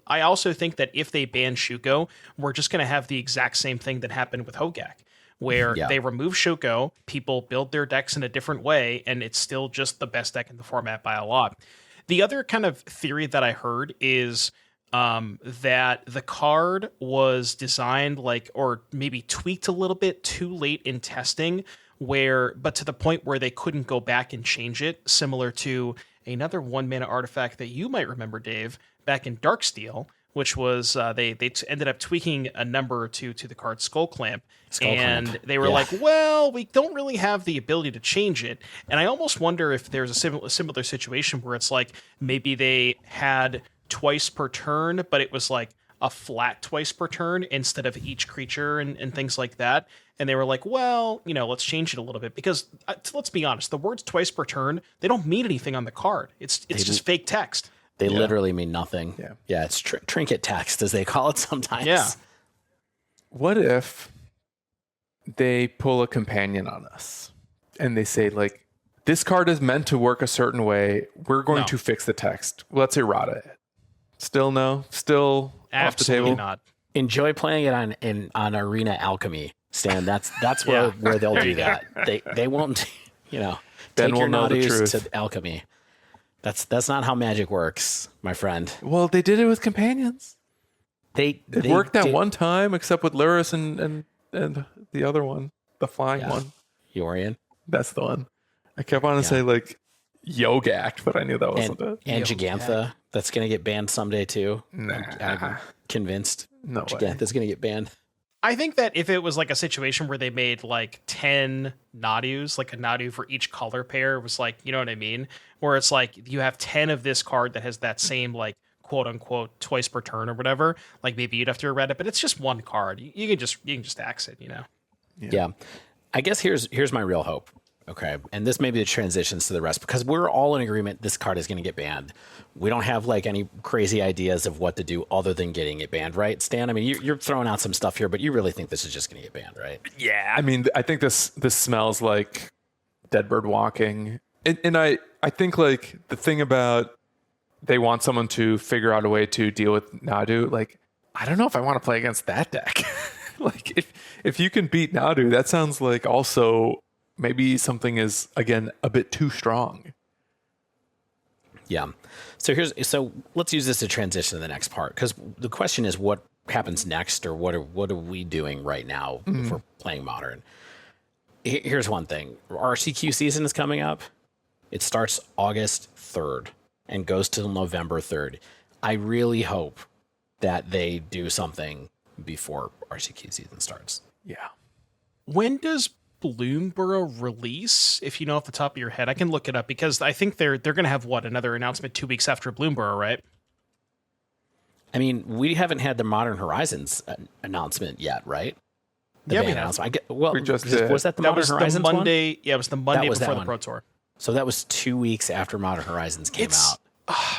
Speaker 3: also think that if they ban Shuko, we're just going to have the exact same thing that happened with Hogaak, where they remove Shuko, people build their decks in a different way, and it's still just the best deck in the format by a lot. The other kind of theory that I heard is that the card was designed or maybe tweaked a little bit too late in testing, but to the point where they couldn't go back and change it, similar to another 1-mana artifact that you might remember, Dave, back in Darksteel, which was they ended up tweaking a number or two to the card Skull Clamp. They were like, well, we don't really have the ability to change it. And I almost wonder if there's a similar situation where it's like maybe they had twice per turn, but it was like a flat twice per turn instead of each creature and things like that. And they were like, well, let's change it a little bit, because let's be honest, the words twice per turn, they don't mean anything on the card. It's just fake text.
Speaker 2: They literally mean nothing. Yeah, it's trinket text, as they call it sometimes.
Speaker 3: Yeah.
Speaker 1: What if they pull a companion on us and they say, like, this card is meant to work a certain way. We're going to fix the text. Let's errata it. Still no? Still off the
Speaker 3: Absolutely
Speaker 1: table?
Speaker 3: not.
Speaker 2: Enjoy playing it on Arena Alchemy, Stan. That's where they'll do that. They won't,
Speaker 1: Ben
Speaker 2: take
Speaker 1: will
Speaker 2: your
Speaker 1: know the
Speaker 2: Nadus
Speaker 1: truth.
Speaker 2: to Alchemy. That's not how Magic works, my friend.
Speaker 1: Well, they did it with companions.
Speaker 2: It
Speaker 1: It worked that one time, except with Luris and the other one, the flying one.
Speaker 2: Yorian.
Speaker 1: That's the one. I kept wanting to say like Hogaak, but I knew that wasn't it.
Speaker 2: And Gigantha, that's going to get banned someday too. I'm convinced.
Speaker 1: No way.
Speaker 2: Gigantha's going to get banned.
Speaker 3: I think that if it was like a situation where they made like 10 Nadus, like a Nadu for each color pair, it was like, you know what I mean? Where it's like you have 10 of this card that has that same like quote unquote twice per turn or whatever. Like maybe you'd have to errata it, but it's just one card. You can just axe it,
Speaker 2: Yeah. I guess here's my real hope. Okay. And this may be the transitions to the rest because we're all in agreement this card is going to get banned. We don't have like any crazy ideas of what to do other than getting it banned, right, Stan? I mean, you're throwing out some stuff here, but you really think this is just going to get banned, right?
Speaker 1: Yeah. I mean, I think this smells like dead bird walking. And I think like the thing about they want someone to figure out a way to deal with Nadu, like, I don't know if I want to play against that deck. Like if you can beat Nadu, that sounds like also maybe something is, again, a bit too strong.
Speaker 2: Yeah. So let's use this to transition to the next part because the question is what happens next or what are we doing right now for playing Modern? Here's one thing. RCQ season is coming up. It starts August 3rd and goes till November 3rd. I really hope that they do something before RCQ season starts.
Speaker 1: Yeah.
Speaker 3: When does Bloomborough release? If you know off the top of your head, I can look it up because I think they're going to have another announcement 2 weeks after Bloomborough, right?
Speaker 2: I mean, we haven't had the Modern Horizons announcement yet, right?
Speaker 3: Yeah, we
Speaker 2: ban
Speaker 3: have.
Speaker 2: announcement.
Speaker 1: We just did.
Speaker 2: Was that the
Speaker 3: That
Speaker 2: Modern
Speaker 3: was
Speaker 2: Horizons
Speaker 3: the
Speaker 2: one?
Speaker 3: Monday. Yeah, it was the Monday
Speaker 2: was that
Speaker 3: before the
Speaker 2: one.
Speaker 3: Pro Tour.
Speaker 2: So that was 2 weeks after Modern Horizons came out.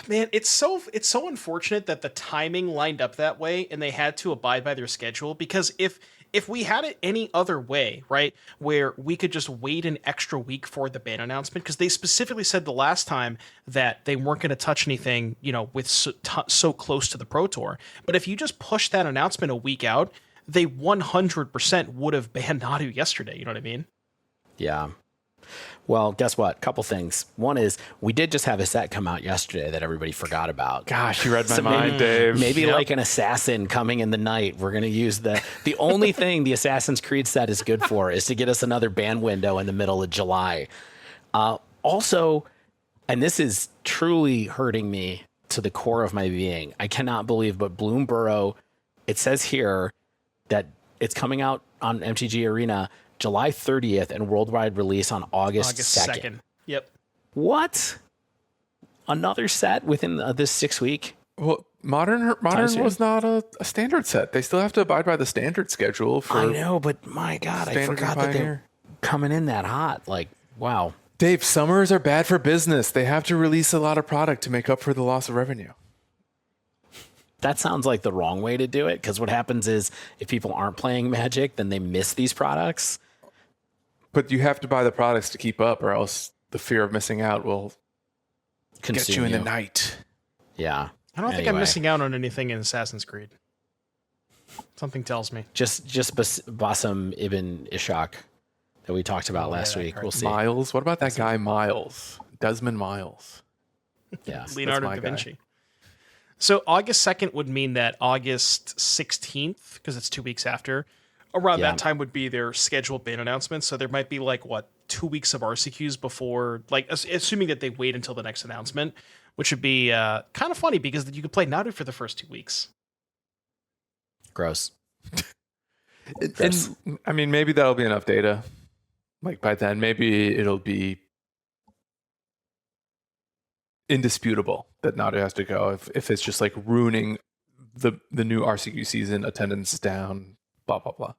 Speaker 3: Man, it's so unfortunate that the timing lined up that way and they had to abide by their schedule because if we had it any other way, right, where we could just wait an extra week for the ban announcement because they specifically said the last time that they weren't going to touch anything, with so close to the Pro Tour. But if you just push that announcement a week out, they 100% would have banned Nadu yesterday. You know what I mean?
Speaker 2: Yeah. Well, guess what? Couple things. One is we did just have a set come out yesterday that everybody forgot about.
Speaker 1: Gosh, you read my
Speaker 2: So
Speaker 1: mind, Dave.
Speaker 2: Maybe
Speaker 3: Yep.
Speaker 2: like an assassin coming in the night. We're going to use the only thing the Assassin's Creed set is good for is to get us another ban window in the middle of July. Also, and this is truly hurting me to the core of my being. I cannot believe, but Bloomborough, it says here that it's coming out on MTG Arena July 30th and worldwide release on August 2nd.
Speaker 3: Yep.
Speaker 2: What? Another set within this 6 week?
Speaker 1: Well, Modern was not a standard set. They still have to abide by the standard schedule for
Speaker 2: I know, but my God, I
Speaker 1: Standard
Speaker 2: forgot
Speaker 1: and
Speaker 2: that they're
Speaker 1: Pioneer.
Speaker 2: coming in that hot. Like, wow.
Speaker 1: Dave, summers are bad for business. They have to release a lot of product to make up for the loss of revenue.
Speaker 2: That sounds like the wrong way to do it because what happens is if people aren't playing Magic, then they miss these products.
Speaker 1: But you have to buy the products to keep up, or else the fear of missing out will get you in the night.
Speaker 2: Yeah.
Speaker 3: I don't think I'm missing out on anything in Assassin's Creed. Something tells me.
Speaker 2: Just Bassam Ibn Ishaq that we talked about last
Speaker 3: that
Speaker 2: week.
Speaker 3: card.
Speaker 2: We'll see.
Speaker 1: Miles? What about that guy, Miles? Desmond Miles.
Speaker 2: Yeah.
Speaker 3: Leonardo
Speaker 1: my
Speaker 3: da
Speaker 1: guy.
Speaker 3: Vinci. So August 2nd would mean that August 16th, because it's 2 weeks after, around
Speaker 2: Yeah.
Speaker 3: that time would be their scheduled ban announcement. So there might be 2 weeks of RCQs before, assuming that they wait until the next announcement, which would be kind of funny because you could play Nadu for the first 2 weeks.
Speaker 2: Gross.
Speaker 1: And I mean, maybe that'll be enough data. Like by then, maybe it'll be indisputable that Nadu has to go. If it's just like ruining the new RCQ season, attendance is down, blah blah blah.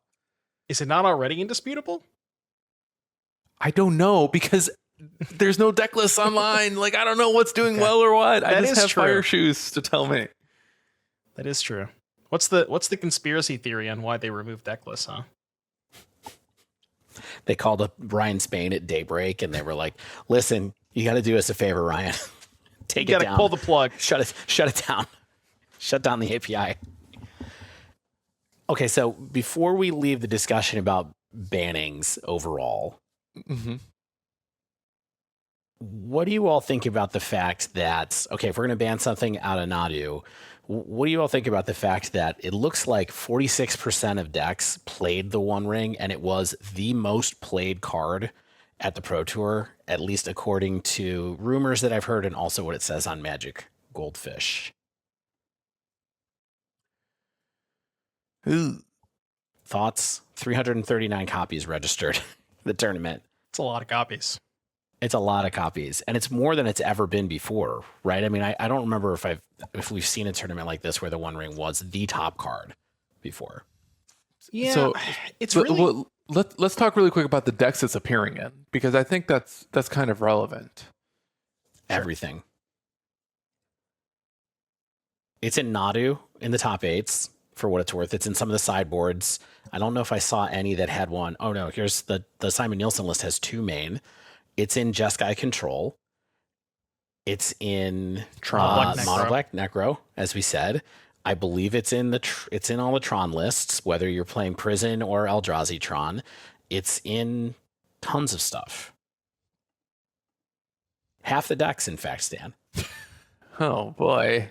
Speaker 3: Is it not already indisputable?
Speaker 1: I don't know because there's no deck lists online. Like I don't know what's doing
Speaker 3: Okay.
Speaker 1: well or what. I
Speaker 3: That
Speaker 1: just
Speaker 3: is
Speaker 1: have
Speaker 3: true.
Speaker 1: fire shoes to tell me.
Speaker 3: That is true. What's the conspiracy theory on why they removed deck lists, huh?
Speaker 2: They called up Ryan Spain at daybreak, and they were like, "Listen, you got to do us a favor, Ryan. Take it down.
Speaker 3: Pull the plug.
Speaker 2: Shut it down. Shut down the API." Okay, so before we leave the discussion about bannings overall, what do you all think about the fact that, okay, if we're going to ban something out of Nadu, what do you all think about the fact that it looks like 46% of decks played the One Ring, and it was the most played card at the Pro Tour, at least according to rumors that I've heard and also what it says on Magic Goldfish?
Speaker 1: Ooh.
Speaker 2: Thoughts? 339 copies registered for the tournament.
Speaker 3: It's a lot of copies.
Speaker 2: It's a lot of copies, and it's more than it's ever been before, right? I mean, I don't remember if we've seen a tournament like this where the One Ring was the top card before.
Speaker 3: Yeah,
Speaker 1: so
Speaker 3: it's really...
Speaker 1: let's talk really quick about the decks it's appearing in, because I think that's kind of relevant.
Speaker 2: Everything. It's in Nadu in the top 8s for what it's worth. It's in some of the sideboards. I don't know if I saw any that had one. Oh no, here's the Simon Nielsen list has 2 main. It's in Jeskai Control. It's in Mono Black Necro, as we said. I believe it's in all the Tron lists, whether you're playing Prison or Eldrazi Tron. It's in tons of stuff. Half the decks, in fact, Stan.
Speaker 1: Oh boy.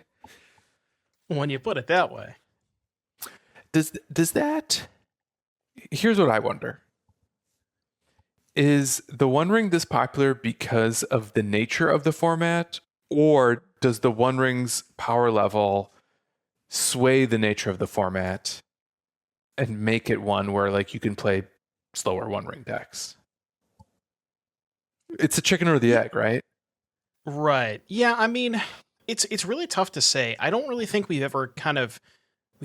Speaker 3: When you put it that way.
Speaker 1: Does that... Here's what I wonder. Is the One Ring this popular because of the nature of the format, or does the One Ring's power level sway the nature of the format and make it one where like you can play slower One Ring decks? It's a chicken or the egg, right?
Speaker 3: Right. Yeah, I mean, it's really tough to say. I don't really think we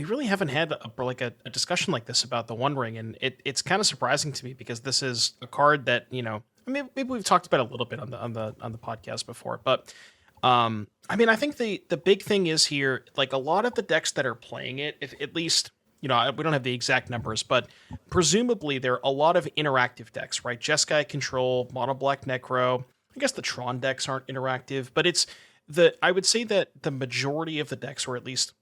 Speaker 3: really haven't had a discussion like this about the One Ring, and it's kind of surprising to me because this is a card that, you know, I mean, maybe we've talked about it a little bit on the podcast before, but I mean, I think the big thing is here, like a lot of the decks that are playing it, if at least, you know, we don't have the exact numbers, but presumably there are a lot of interactive decks, right? Jeskai Control, Mono Black Necro. I guess the Tron decks aren't interactive, but I would say that the majority of the decks, or at least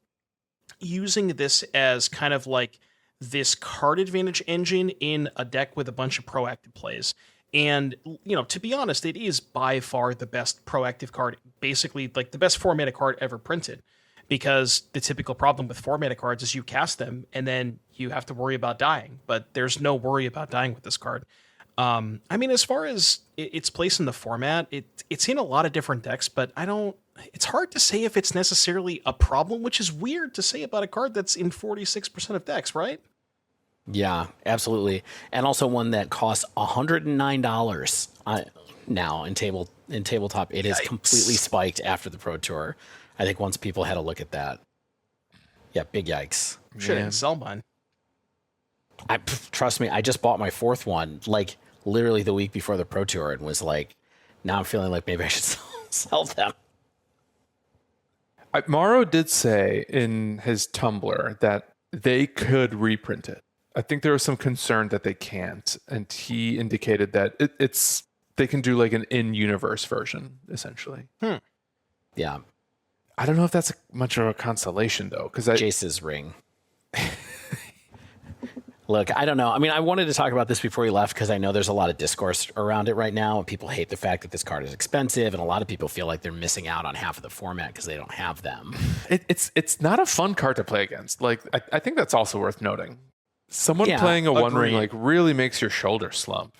Speaker 3: using this as kind of like this card advantage engine in a deck with a bunch of proactive plays. And, you know, to be honest, it is by far the best proactive card, basically like the best formatted card ever printed, because the typical problem with formatted cards is you cast them and then you have to worry about dying, but there's no worry about dying with this card. I mean, as far as its place in the format, it's in a lot of different decks, but it's hard to say if it's necessarily a problem, which is weird to say about a card that's in 46% of decks, right?
Speaker 2: Yeah, absolutely. And also one that costs $109 now in tabletop. It is completely spiked after the Pro Tour. I think once people had a look at that. Yeah, big yikes.
Speaker 3: Shit, I didn't sell mine.
Speaker 2: Trust me, I just bought my 4th one, like literally the week before the Pro Tour, and was like, now I'm feeling like maybe I should sell them.
Speaker 1: Morrow did say in his Tumblr that they could reprint it. I think there was some concern that they can't, and he indicated that they can do like an in-universe version, essentially.
Speaker 2: Yeah.
Speaker 1: I don't know if that's much of a consolation, though, because
Speaker 2: Jace's ring. Look, I don't know. I mean, I wanted to talk about this before you left because I know there's a lot of discourse around it right now, and people hate the fact that this card is expensive, and a lot of people feel like they're missing out on half of the format because they don't have them.
Speaker 1: It's not a fun card to play against. Like, I think that's also worth noting. Someone playing a One Ring like really makes your shoulder slump.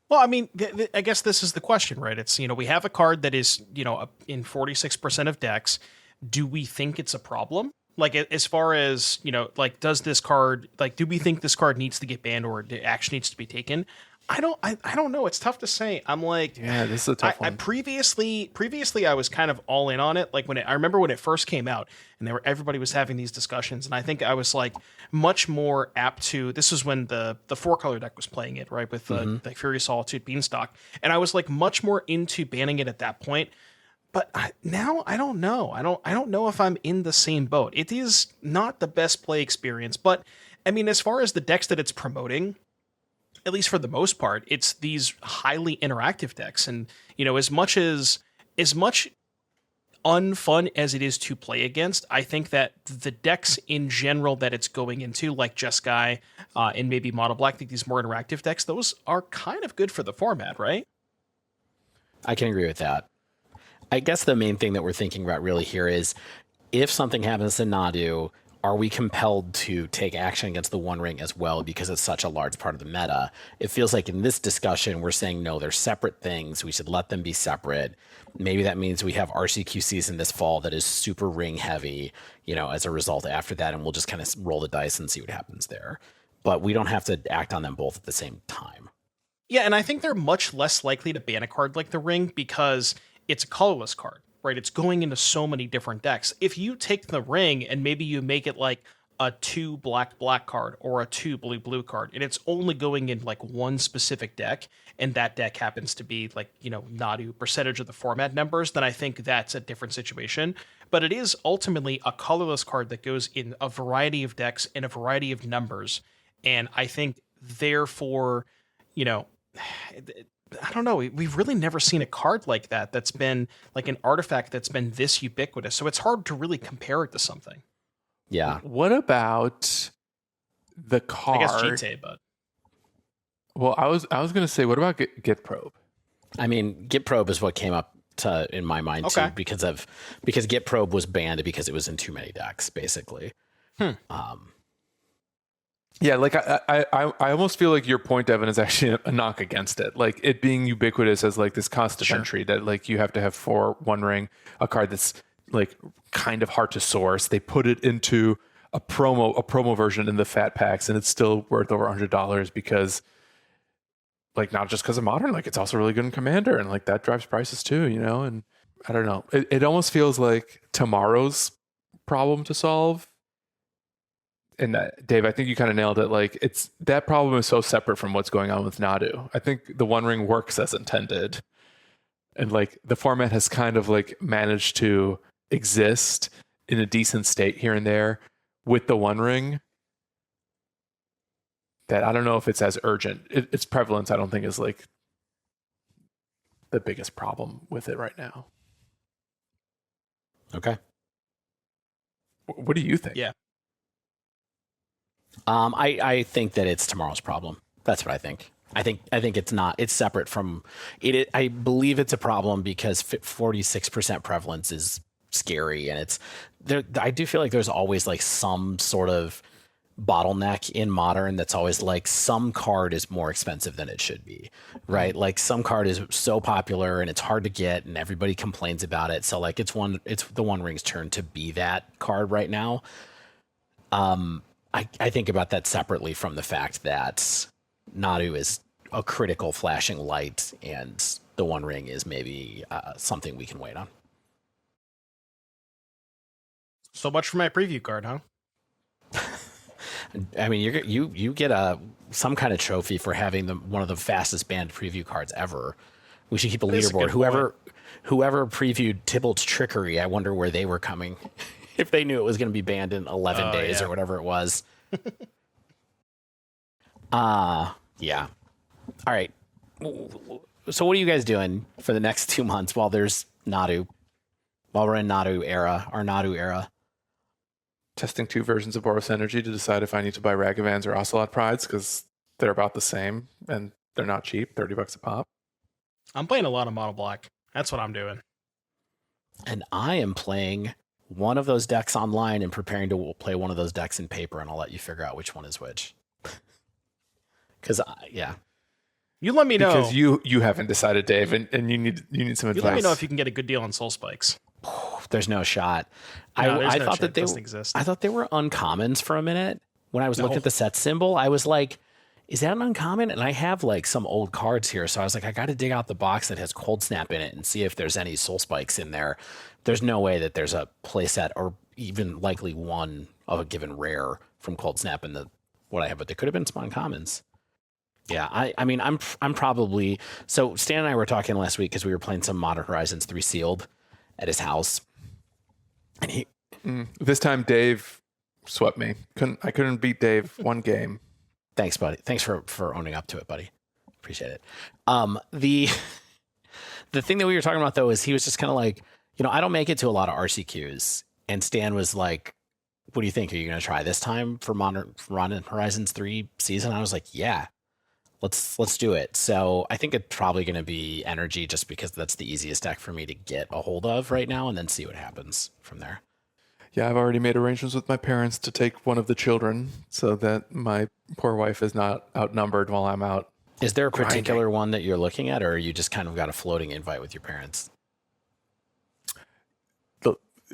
Speaker 3: Well, I mean, I guess this is the question, right? It's, you know, we have a card that is, you know, in 46% of decks. Do we think it's a problem? Like, as far as, you know, like, do we think this card needs to get banned or action needs to be taken? I don't know. It's tough to say. I'm like,
Speaker 1: yeah, this is a tough one.
Speaker 3: Previously, I was kind of all in on it. Like I remember when it first came out, and everybody was having these discussions, and I think I was like much more apt to. This was when the 4-color deck was playing it, right, with the Fury Solitude Beanstalk, and I was like much more into banning it at that point. But now I don't know. I don't know if I'm in the same boat. It is not the best play experience, but I mean, as far as the decks that it's promoting, at least for the most part, it's these highly interactive decks. And, as much unfun as it is to play against, I think that the decks in general that it's going into, like Jeskai and maybe Mono Black, these more interactive decks, those are kind of good for the format, right?
Speaker 2: I can agree with that. I guess the main thing that we're thinking about really here is if something happens to Nadu, are we compelled to take action against the One Ring as well because it's such a large part of the meta? It feels like in this discussion, we're saying, no, they're separate things. We should let them be separate. Maybe that means we have RCQ season this fall that is super ring heavy, as a result after that, and we'll just kind of roll the dice and see what happens there. But we don't have to act on them both at the same time.
Speaker 3: Yeah, and I think they're much less likely to ban a card like the Ring because it's a colorless card, right? It's going into so many different decks. If you take the Ring and maybe you make it like a 2 black card or a 2 blue card, and it's only going in like one specific deck, and that deck happens to be like, Nadu percentage of the format numbers, then I think that's a different situation. But it is ultimately a colorless card that goes in a variety of decks and a variety of numbers. And I think therefore, I don't know. We've really never seen a card like that that's been like an artifact that's been this ubiquitous. So it's hard to really compare it to something.
Speaker 2: Yeah.
Speaker 1: What about the card?
Speaker 3: I guess GTA, but.
Speaker 1: Well, I was going to say, what about Git Probe?
Speaker 2: I mean, Git Probe is what came up in my mind too, because Git Probe was banned because it was in too many decks, basically.
Speaker 1: Yeah, like I almost feel like your point, Devon, is actually a knock against it. Like it being ubiquitous as like this cost of entry that like you have to have for One Ring, a card that's like kind of hard to source. They put it into a promo version in the fat packs, and it's still worth over $100 because like not just because of Modern, like it's also really good in Commander, and like that drives prices too, and I don't know. It almost feels like tomorrow's problem to solve. And Dave, I think you kind of nailed it. Like it's that problem is so separate from what's going on with Nadu. I think the One Ring works as intended, and like the format has kind of like managed to exist in a decent state here and there with the One Ring. That I don't know if it's as urgent. Its prevalence, I don't think, is like the biggest problem with it right now.
Speaker 2: Okay.
Speaker 1: What do you think?
Speaker 3: Yeah.
Speaker 2: I think that it's tomorrow's problem. That's what I think. I think it's not. It's separate from it. I believe it's a problem because 46% prevalence is scary, and it's there. I do feel like there's always like some sort of bottleneck in Modern that's always like some card is more expensive than it should be, right? Like some card is so popular and it's hard to get, and everybody complains about it. So like it's the One Ring's turn to be that card right now. I think about that separately from the fact that Nadu is a critical flashing light, and the One Ring is maybe something we can wait on.
Speaker 3: So much for my preview card, huh?
Speaker 2: I mean, you get some kind of trophy for having one of the fastest banned preview cards ever. We should keep a leaderboard. Whoever previewed Tybalt's Trickery, I wonder where they were coming. If they knew it was going to be banned in 11 days or whatever it was. Yeah. All right. So what are you guys doing for the next 2 months while there's Nadu? While we're in our Nadu era?
Speaker 1: Testing 2 versions of Boros Energy to decide if I need to buy Ragavans or Ocelot Prides because they're about the same and they're not cheap, $30 a pop.
Speaker 3: I'm playing a lot of Mono Black. That's what I'm doing.
Speaker 2: And I am playing one of those decks online and preparing to play one of those decks in paper, and I'll let you figure out which one is which. Because
Speaker 3: you let me know,
Speaker 1: because you haven't decided, Dave, and you need some advice.
Speaker 3: You let me know if you can get a good deal on Soul Spikes.
Speaker 2: There's no shot. I thought that I thought they were uncommons for a minute. When I was looking at the set symbol, I was like, is that an uncommon? And I have like some old cards here, so I was like, I got to dig out the box that has Cold Snap in it and see if there's any Soul Spikes in there. There's no way that there's a playset or even likely one of a given rare from Cold Snap in what I have, but there could have been some uncommons. Yeah, I mean, I'm probably... So Stan and I were talking last week because we were playing some Modern Horizons 3 Sealed at his house. And
Speaker 1: this time Dave swept me. I couldn't beat Dave one game.
Speaker 2: Thanks, buddy. Thanks for owning up to it, buddy. Appreciate it. The thing that we were talking about, though, is he was just kind of like, I don't make it to a lot of RCQs. And Stan was like, what do you think? Are you going to try this time for Modern Horizons 3 season? I was like, yeah, let's do it. So I think it's probably going to be Energy, just because that's the easiest deck for me to get a hold of right now, and then see what happens from there.
Speaker 1: Yeah, I've already made arrangements with my parents to take one of the children so that my poor wife is not outnumbered while I'm out.
Speaker 2: Is there a particular one that you're looking at, or you just kind of got a floating invite with your parents?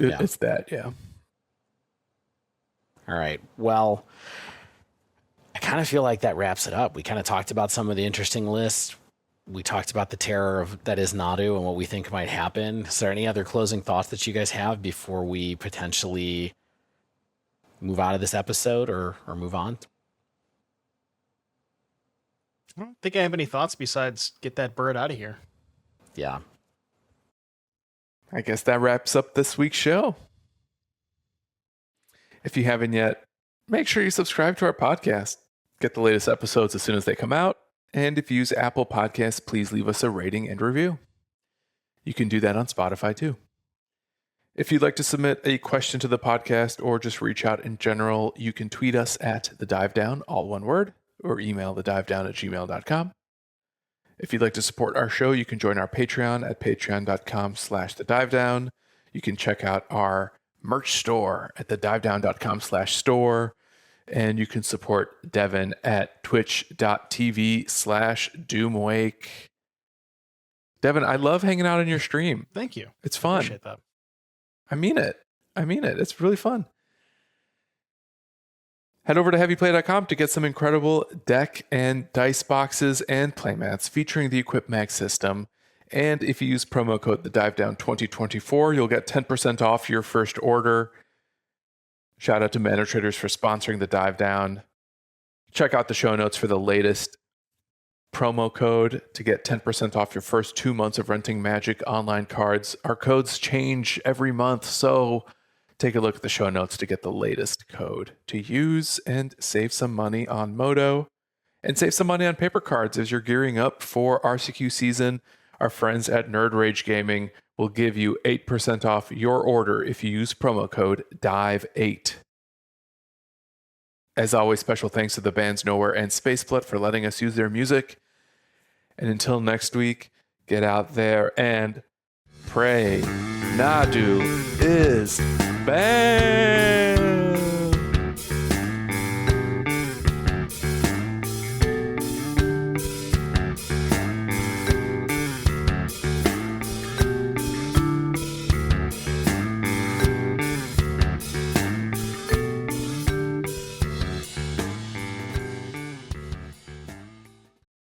Speaker 1: It's that, yeah.
Speaker 2: All right. Well, I kind of feel like that wraps it up. We kind of talked about some of the interesting lists. We talked about the terror that is Nadu and what we think might happen. Is there any other closing thoughts that you guys have before we potentially move out of this episode or move on?
Speaker 3: I don't think I have any thoughts besides get that bird out of here.
Speaker 2: Yeah.
Speaker 1: I guess that wraps up this week's show. If you haven't yet, make sure you subscribe to our podcast. Get the latest episodes as soon as they come out. And if you use Apple Podcasts, please leave us a rating and review. You can do that on Spotify too. If you'd like to submit a question to the podcast or just reach out in general, you can tweet us at The Dive Down, all one word, or email thedivedown@gmail.com. If you'd like to support our show, you can join our Patreon at patreon.com/thedivedown. You can check out our merch store at thedivedown.com/store. And you can support Devon at twitch.tv/doomwake. Devon, I love hanging out on your stream.
Speaker 3: Thank you.
Speaker 1: It's fun.
Speaker 3: Appreciate that.
Speaker 1: I mean it. It's really fun. Head over to heavyplay.com to get some incredible deck and dice boxes and playmats featuring the Equip Mag system. And if you use promo code TheDiveDown2024, you'll get 10% off your first order. Shout out to Mana Traders for sponsoring the Dive Down. Check out the show notes for the latest promo code to get 10% off your first 2 months of renting Magic Online cards. Our codes change every month, so take a look at the show notes to get the latest code to use and save some money on Moto and save some money on paper cards as you're gearing up for RCQ season. Our friends at Nerd Rage Gaming will give you 8% off your order if you use promo code DIVE8. As always, special thanks to the bands Nowhere and Spaceblood for letting us use their music. And until next week, get out there and pray. Nadu is back.